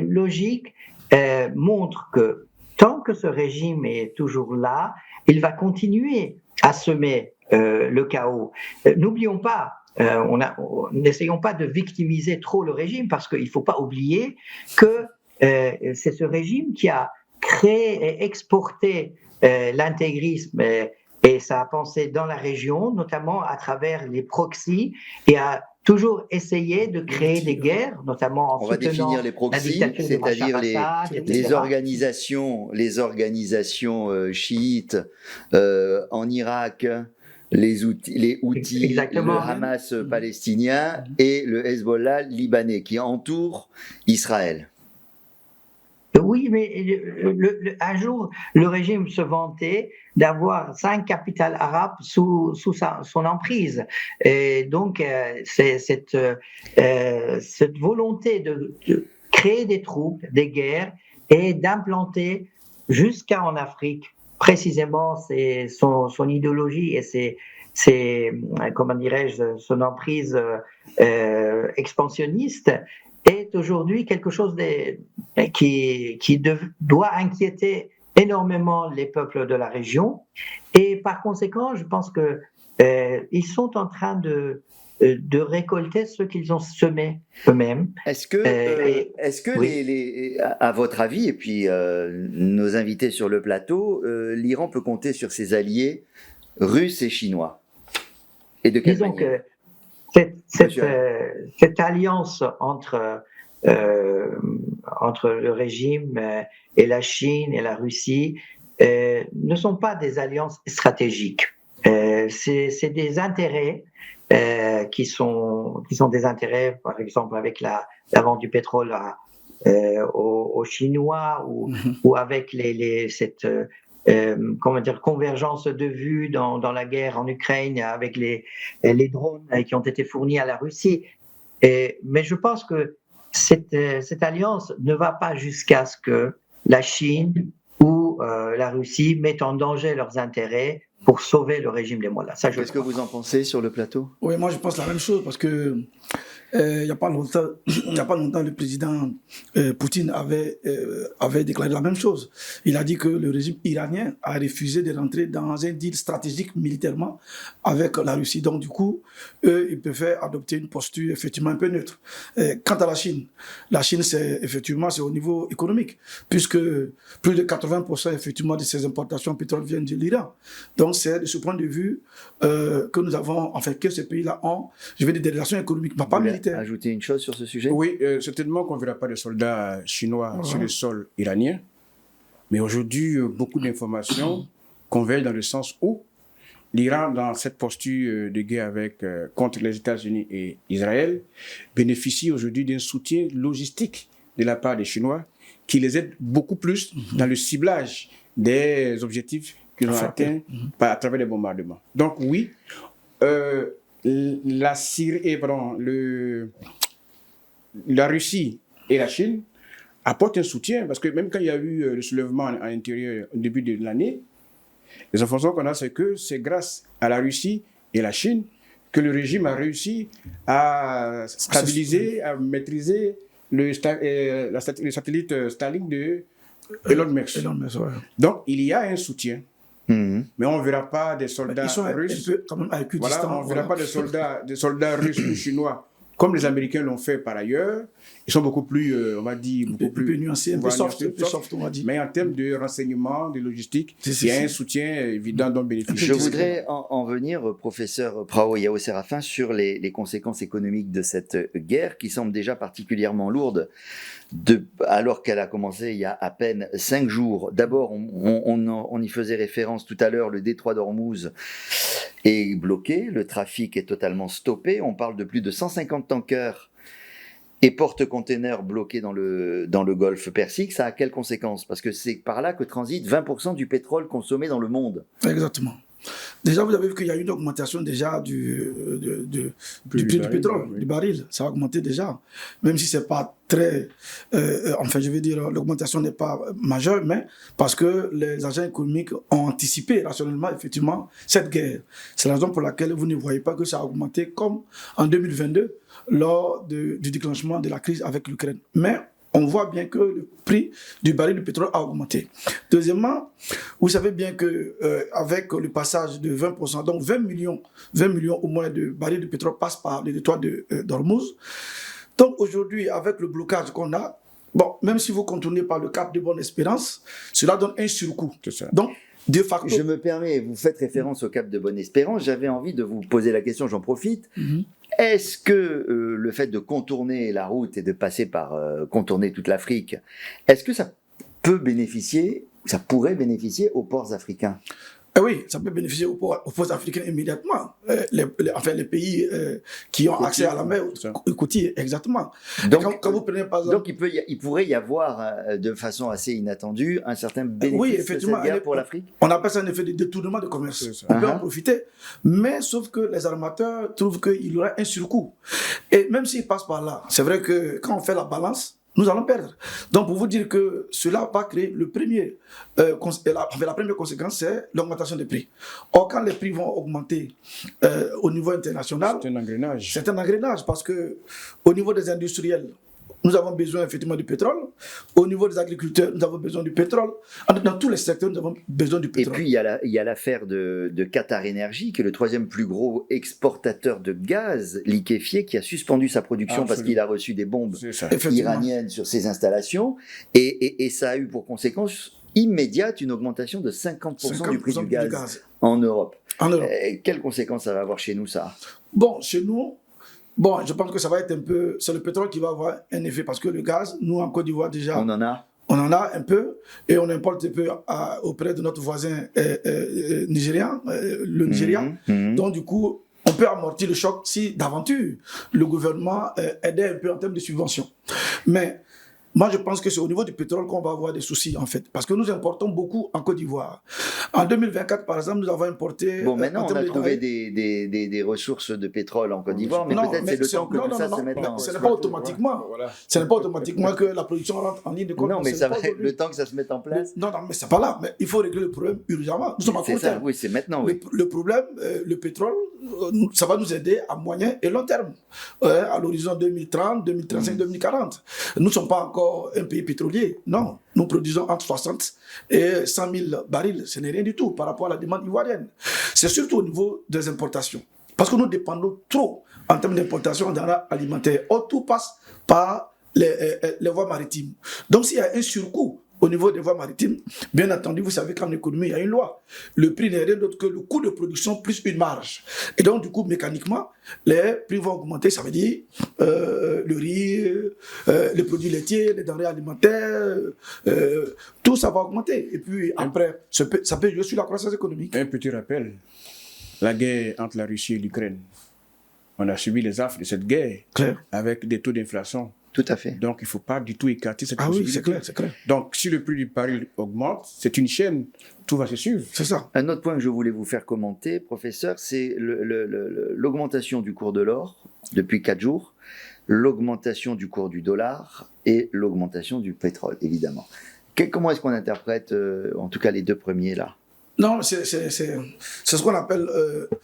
Speaker 6: logique montre que tant que ce régime est toujours là, il va continuer à semer le chaos. N'oublions pas, n'essayons pas de victimiser trop le régime, parce qu'il ne faut pas oublier que c'est ce régime qui a créé et exporté l'intégrisme et sa pensée dans la région, notamment à travers les proxys, et a toujours essayé de créer des guerres, notamment en
Speaker 1: On va définir les proxys, c'est-à-dire les organisations chiites en Irak, les Houthis, le Hamas palestinien et le Hezbollah libanais qui entourent Israël.
Speaker 6: Oui, mais un jour, le régime se vantait d'avoir 5 capitales arabes sous son emprise. Et donc, c'est cette volonté de créer des troupes, des guerres, et d'implanter jusqu'en Afrique, précisément, son idéologie et comment dirais-je, son emprise expansionniste, est aujourd'hui quelque chose qui doit inquiéter énormément les peuples de la région. Et par conséquent, je pense que ils sont en train de récolter ce qu'ils ont semé eux-mêmes.
Speaker 1: Est-ce que oui. À votre avis, et puis nos invités sur le plateau, l'Iran peut compter sur ses alliés russes et chinois? Et de quelle manière?
Speaker 6: Cette alliance entre le régime et la Chine et la Russie ne sont pas des alliances stratégiques. C'est des intérêts qui sont des intérêts, par exemple avec la vente du pétrole aux Chinois ou avec cette convergence de vues dans la guerre en Ukraine avec les drones qui ont été fournis à la Russie. Mais je pense que cette alliance ne va pas jusqu'à ce que la Chine ou la Russie mettent en danger leurs intérêts pour sauver le régime des Mollahs.
Speaker 1: Qu'est-ce que vous en pensez sur le plateau?
Speaker 5: Oui, moi je pense la même chose, parce que il n'y a pas longtemps, le président Poutine avait déclaré la même chose. Il a dit que le régime iranien a refusé de rentrer dans un deal stratégique militairement avec la Russie. Donc du coup, eux, ils préfèrent adopter une posture effectivement un peu neutre. Quant à la Chine, c'est effectivement au niveau économique, puisque plus de 80% effectivement de ses importations de pétrole viennent de l'Iran. Donc c'est de ce point de vue que nous avons, enfin que ces pays-là ont, je vais dire, des relations économiques, mais pas militaires.
Speaker 1: Ajouter une chose sur ce sujet?
Speaker 4: Oui, certainement qu'on ne verra pas de soldats chinois sur le sol iranien, mais aujourd'hui, beaucoup d'informations convergent dans le sens où l'Iran, dans cette posture de guerre contre les États-Unis et Israël, bénéficie aujourd'hui d'un soutien logistique de la part des Chinois qui les aide beaucoup plus dans le ciblage des objectifs qu'ils ont atteints à travers les bombardements. Donc oui, la Russie et la Chine apportent un soutien, parce que même quand il y a eu le soulèvement à l'intérieur au début de l'année, les informations qu'on a, c'est que c'est grâce à la Russie et la Chine que le régime a réussi à stabiliser, à maîtriser le satellite Starlink de Elon Musk. Donc, il y a un soutien. Mais on ne verra pas des soldats russes. On ne verra pas des soldats russes ou chinois comme les Américains l'ont fait par ailleurs. Ils sont beaucoup plus, on va dire, beaucoup plus
Speaker 5: nuancés, un peu soft, on va dire.
Speaker 4: Mais en termes de renseignement, de logistique, il y a un soutien évident dont bénéficie.
Speaker 1: Je voudrais en venir, professeur Prao Yao Séraphin, sur les conséquences économiques de cette guerre qui semble déjà particulièrement lourde. Alors qu'elle a commencé il y a à peine 5 jours. D'abord, on y faisait référence tout à l'heure, le détroit d'Ormuz est bloqué, le trafic est totalement stoppé. On parle de plus de 150 tankers et porte-containers bloqués dans le golfe Persique. Ça a quelles conséquences? Parce que c'est par là que transite 20% du pétrole consommé dans le monde.
Speaker 5: Exactement. Déjà, vous avez vu qu'il y a eu une augmentation déjà du prix du pétrole, du baril. Ça a augmenté déjà. Même si ce n'est pas très... enfin, je veux dire, l'augmentation n'est pas majeure, mais parce que les agents économiques ont anticipé rationnellement, effectivement, cette guerre. C'est la raison pour laquelle vous ne voyez pas que ça a augmenté comme en 2022, lors du déclenchement de la crise avec l'Ukraine. Mais on voit bien que le prix du baril de pétrole a augmenté. Deuxièmement, vous savez bien qu'avec le passage de 20%, donc 20 millions au moins de barils de pétrole passent par le détroit d'Ormuz. Donc aujourd'hui, avec le blocage qu'on a, bon, même si vous contournez par le cap de Bonne-Espérance, cela donne un surcoût. Donc, de facto...
Speaker 1: Je me permets, vous faites référence au cap de Bonne-Espérance, j'avais envie de vous poser la question, j'en profite. Est-ce que le fait de contourner la route et de passer par contourner toute l'Afrique, est-ce que ça pourrait bénéficier aux ports africains?
Speaker 5: Oui, ça peut bénéficier aux ports africains immédiatement. Les pays qui ont accès à la mer côtière, exactement.
Speaker 1: Donc,
Speaker 5: quand vous prenez par exemple...
Speaker 1: Donc il pourrait y avoir de façon assez inattendue un certain bénéfice de cette guerre pour l'Afrique.
Speaker 5: On appelle ça un effet de détournement de commerce. On peut en profiter, mais sauf que les armateurs trouvent qu'il y aura un surcoût. Et même s'ils passent par là, c'est vrai que quand on fait la balance, nous allons perdre. Donc, pour vous dire que cela va créer la première conséquence, c'est l'augmentation des prix. Or, quand les prix vont augmenter au niveau international,
Speaker 4: c'est un engrenage.
Speaker 5: C'est un engrenage parce que au niveau des industriels, nous avons besoin effectivement du pétrole. Au niveau des agriculteurs, nous avons besoin du pétrole. Dans tous les secteurs, nous avons besoin du pétrole.
Speaker 1: Et puis, il y a l'affaire de Qatar Energy, qui est le 3e plus gros exportateur de gaz liquéfié, qui a suspendu sa production parce qu'il a reçu des bombes iraniennes sur ses installations. Et ça a eu pour conséquence immédiate une augmentation de 50% du prix du gaz en Europe. Quelles conséquences ça va avoir chez nous, ça?
Speaker 5: Bon, chez nous... Bon, je pense que ça va être un peu... C'est le pétrole qui va avoir un effet parce que le gaz, nous en Côte d'Ivoire déjà...
Speaker 1: On en a
Speaker 5: un peu et on importe un peu auprès de notre voisin nigérian, le Nigeria. Donc du coup, on peut amortir le choc si d'aventure le gouvernement aidait un peu en termes de subventions. Mais... moi, je pense que c'est au niveau du pétrole qu'on va avoir des soucis, en fait. Parce que nous importons beaucoup en Côte d'Ivoire. En 2024, par exemple, nous avons importé...
Speaker 1: Bon, maintenant, on a trouvé des ressources de pétrole en Côte d'Ivoire, mais peut-être c'est le temps que tout ça se mette en...
Speaker 5: Ce n'est pas automatiquement. Ce n'est pas automatiquement que la production rentre en ligne de compte.
Speaker 1: Non, mais ça va être le temps que ça se mette en place.
Speaker 5: Non, mais c'est pas là. Mais il faut régler le problème urgemment. Nous sommes à court terme.
Speaker 1: Oui, c'est maintenant, oui.
Speaker 5: Le problème, le pétrole, ça va nous aider à moyen et long terme, à l'horizon 2030, 2035, 2040. Nous ne sommes pas encore un pays pétrolier, non. Nous produisons entre 60 et 100 000 barils, ce n'est rien du tout par rapport à la demande ivoirienne. C'est surtout au niveau des importations, parce que nous dépendons trop en termes d'importation denrées alimentaires. Tout passe par les voies maritimes. Donc s'il y a un surcoût au niveau des voies maritimes, bien entendu, vous savez qu'en économie, il y a une loi. Le prix n'est rien d'autre que le coût de production plus une marge. Et donc, du coup, mécaniquement, les prix vont augmenter. Ça veut dire le riz, les produits laitiers, les denrées alimentaires, tout ça va augmenter. Et puis après, ça peut jouer sur la croissance économique.
Speaker 4: Un petit rappel, la guerre entre la Russie et l'Ukraine, on a subi les affres de cette guerre avec des taux d'inflation.
Speaker 1: Tout à fait.
Speaker 4: Donc, il ne faut pas du tout écarter cette
Speaker 5: possibilité.
Speaker 4: Oui,
Speaker 5: c'est clair.
Speaker 4: Donc, si le prix du baril augmente, c'est une chaîne, tout va se suivre.
Speaker 5: C'est ça.
Speaker 1: Un autre point que je voulais vous faire commenter, professeur, c'est l'augmentation du cours de l'or depuis 4 jours, l'augmentation du cours du dollar et l'augmentation du pétrole, évidemment. Comment est-ce qu'on interprète, en tout cas, les deux premiers là?
Speaker 5: Non, c'est ce qu'on appelle,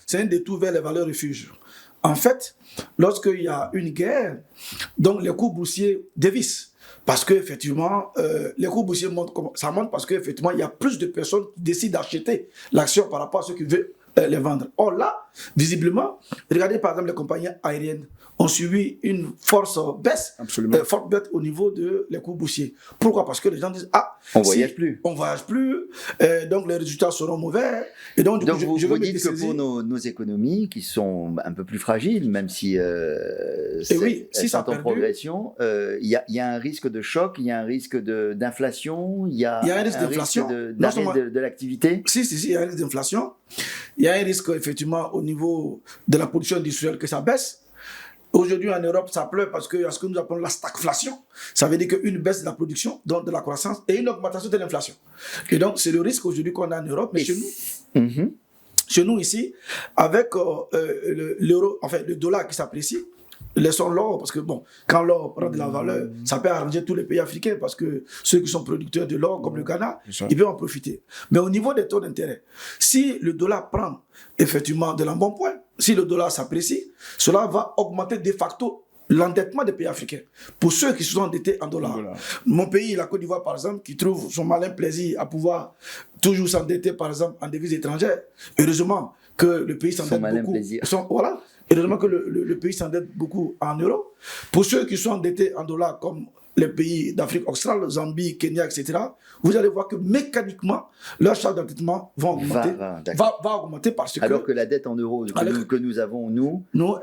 Speaker 5: c'est un détour vers les valeurs refuges. En fait, lorsqu'il y a une guerre, donc les cours boursiers dévissent. Parce qu'effectivement, les cours boursiers montent, ça monte parce qu'effectivement, il y a plus de personnes qui décident d'acheter l'action par rapport à ceux qui veulent les vendre. Or là, visiblement, regardez par exemple les compagnies aériennes ont subi une forte baisse au niveau de les cours boursiers. Pourquoi? Parce que les gens disent
Speaker 1: on voyage plus.
Speaker 5: On voyage plus, donc les résultats seront mauvais. Et donc, du coup,
Speaker 1: vous dites que pour nos économies qui sont un peu plus fragiles, même si
Speaker 5: si
Speaker 1: sont en progression, il y a un risque de choc, il y a un risque d'inflation, il y a
Speaker 5: un risque d'inflation,
Speaker 1: d'arrêt de l'activité.
Speaker 5: Si, il y a un risque d'inflation. Il y a un risque, effectivement, au niveau de la production industrielle que ça baisse. Aujourd'hui, en Europe, ça pleure parce qu'il y a ce que nous appelons la stagflation. Ça veut dire qu'une baisse de la production, donc de la croissance, et une augmentation de l'inflation. Et donc, c'est le risque aujourd'hui qu'on a en Europe. Mais chez nous ici, avec l'euro, enfin le dollar qui s'apprécie, laissons l'or, parce que bon, quand l'or prend de la valeur, ça peut arranger tous les pays africains, parce que ceux qui sont producteurs de l'or, comme le Ghana, ils peuvent en profiter. Mais au niveau des taux d'intérêt, si le dollar prend effectivement de l'embonpoint, si le dollar s'apprécie, cela va augmenter de facto l'endettement des pays africains. Pour ceux qui sont endettés en dollars. Mon pays, la Côte d'Ivoire, par exemple, qui trouve son malin plaisir à pouvoir toujours s'endetter, par exemple, en devises étrangères, heureusement que le pays s'endette beaucoup. Voilà. Heureusement que le pays s'endette beaucoup en euros. Pour ceux qui sont endettés en dollars, comme les pays d'Afrique australe, Zambie, Kenya, etc., vous allez voir que mécaniquement, leur charge d'endettement va augmenter parce que...
Speaker 1: Alors que la dette en euros que nous avons,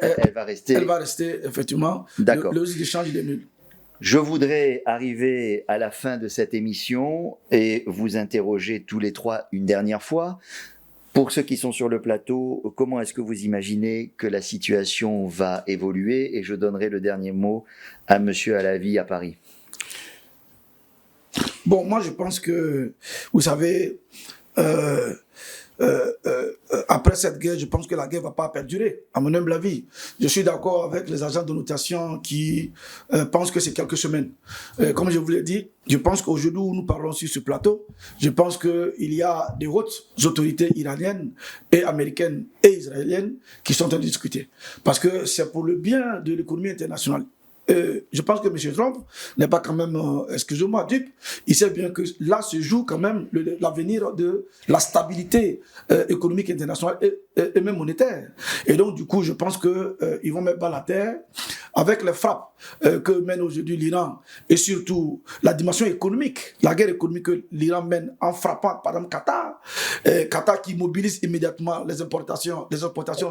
Speaker 1: elle va rester...
Speaker 5: Elle va rester, effectivement, le risque d'échange est nul.
Speaker 1: Je voudrais arriver à la fin de cette émission et vous interroger tous les trois une dernière fois. Pour ceux qui sont sur le plateau, comment est-ce que vous imaginez que la situation va évoluer? Et je donnerai le dernier mot à Monsieur Alavi à Paris.
Speaker 5: Bon, moi je pense que, vous savez, après cette guerre, je pense que la guerre ne va pas perdurer, à mon humble avis. Je suis d'accord avec les agents de notation qui pensent que c'est quelques semaines. Comme je vous l'ai dit, je pense qu'aujourd'hui où nous parlons sur ce plateau, je pense qu'il y a des hautes autorités iraniennes et américaines et israéliennes qui sont en train de discuter. Parce que c'est pour le bien de l'économie internationale. Je pense que M. Trump n'est pas quand même, excusez-moi, dupe. Il sait bien que là se joue quand même l'avenir de la stabilité économique internationale et même monétaire. Et donc, du coup, je pense qu'ils vont mettre bas la terre avec les frappes que mène aujourd'hui l'Iran et surtout la dimension économique, la guerre économique que l'Iran mène en frappant, par exemple, Qatar. Qatar qui mobilise immédiatement les importations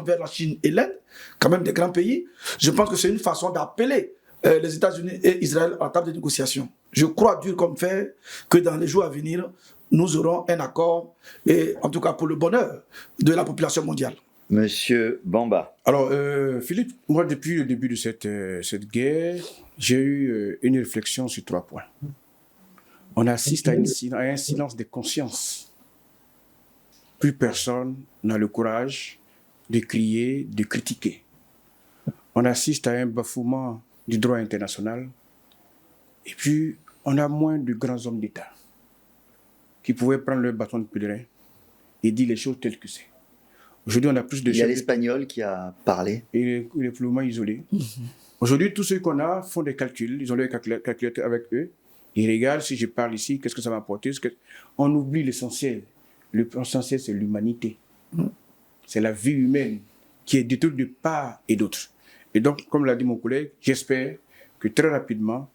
Speaker 5: vers la Chine et l'Inde, quand même des grands pays. Je pense que c'est une façon d'appeler les États-Unis et Israël à la table de négociation. Je crois dur comme fer que dans les jours à venir, nous aurons un accord, et en tout cas pour le bonheur de la population mondiale.
Speaker 1: Monsieur Bamba.
Speaker 4: Alors, Philippe, moi, depuis le début de cette guerre, j'ai eu une réflexion sur 3 points. On assiste à un silence de conscience. Plus personne n'a le courage de crier, de critiquer. On assiste à un bafouement du droit international, et puis on a moins de grands hommes d'État qui pouvaient prendre leur bâton de pèlerin et dire les choses telles que c'est. Aujourd'hui, on a plus de
Speaker 1: Il y a
Speaker 4: chefs
Speaker 1: l'Espagnol qui a parlé.
Speaker 4: et il est plus ou moins isolé. Aujourd'hui, tous ceux qu'on a font des calculs. Ils ont leur calculateur avec eux. Ils regardent, si je parle ici, qu'est-ce que ça va apporter. On oublie l'essentiel. L'essentiel, c'est l'humanité. C'est la vie humaine qui est détruite de part et d'autre. Et donc, comme l'a dit mon collègue, j'espère que très rapidement,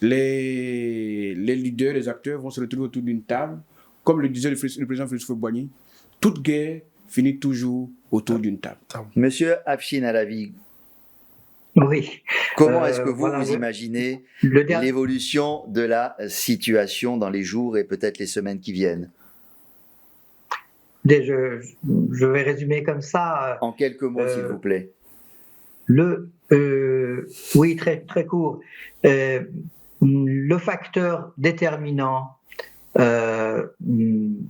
Speaker 4: les leaders, les acteurs vont se retrouver autour d'une table. Comme le disait le président Félix Houphouët-Boigny, toute guerre finit toujours autour d'une table.
Speaker 1: Monsieur Afshin Alavi,
Speaker 6: Oui.
Speaker 1: comment est-ce que vous,
Speaker 6: Voilà,
Speaker 1: vous imaginez
Speaker 6: le dernier-
Speaker 1: l'évolution de la situation dans les jours et peut-être les semaines qui viennent?
Speaker 6: je vais résumer comme ça.
Speaker 1: En quelques mots, s'il vous plaît.
Speaker 6: Oui, très, très court. Le facteur déterminant,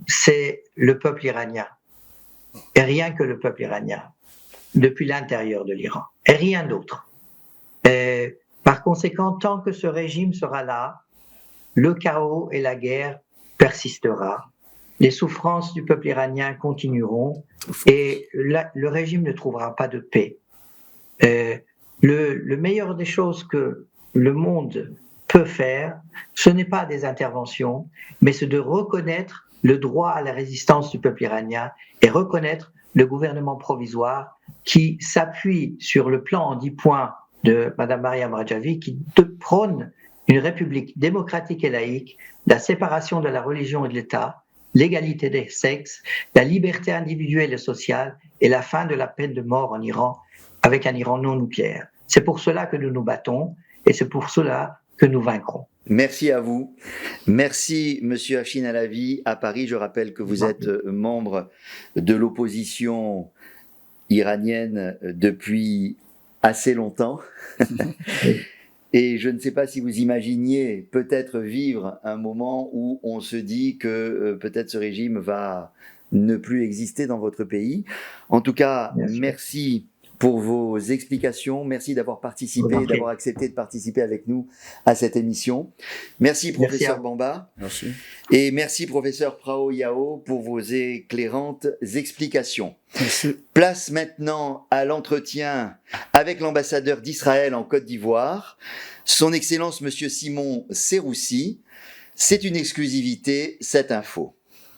Speaker 6: c'est le peuple iranien. Et rien que le peuple iranien, depuis l'intérieur de l'Iran. Et rien d'autre. Par conséquent, tant que ce régime sera là, le chaos et la guerre persistera. Les souffrances du peuple iranien continueront et le régime ne trouvera pas de paix. Le meilleur des choses que le monde peut faire, ce n'est pas des interventions, mais c'est de reconnaître le droit à la résistance du peuple iranien et reconnaître le gouvernement provisoire qui s'appuie sur le plan en 10 points de Mme Mariam Rajavi, qui prône une république démocratique et laïque, la séparation de la religion et de l'État, l'égalité des sexes, la liberté individuelle et sociale et la fin de la peine de mort en Iran avec un Iran non nucléaire. C'est pour cela que nous nous battons et c'est pour cela que nous vaincrons.
Speaker 1: Merci à vous. Merci, Monsieur Afshin Alavi, à Paris. Je rappelle que vous êtes membre de l'opposition iranienne depuis assez longtemps. Et je ne sais pas si vous imaginiez peut-être vivre un moment où on se dit que peut-être ce régime va ne plus exister dans votre pays. En tout cas, merci pour vos explications. Merci d'avoir participé, d'avoir accepté de participer avec nous à cette émission. Merci, professeur Bamba.
Speaker 4: Merci.
Speaker 1: Et merci, professeur Prao Yao, pour vos éclairantes explications.
Speaker 4: Merci.
Speaker 1: Place maintenant à l'entretien avec l'ambassadeur d'Israël en Côte d'Ivoire, son Excellence Monsieur Simon Seroussi. C'est une exclusivité, cette info.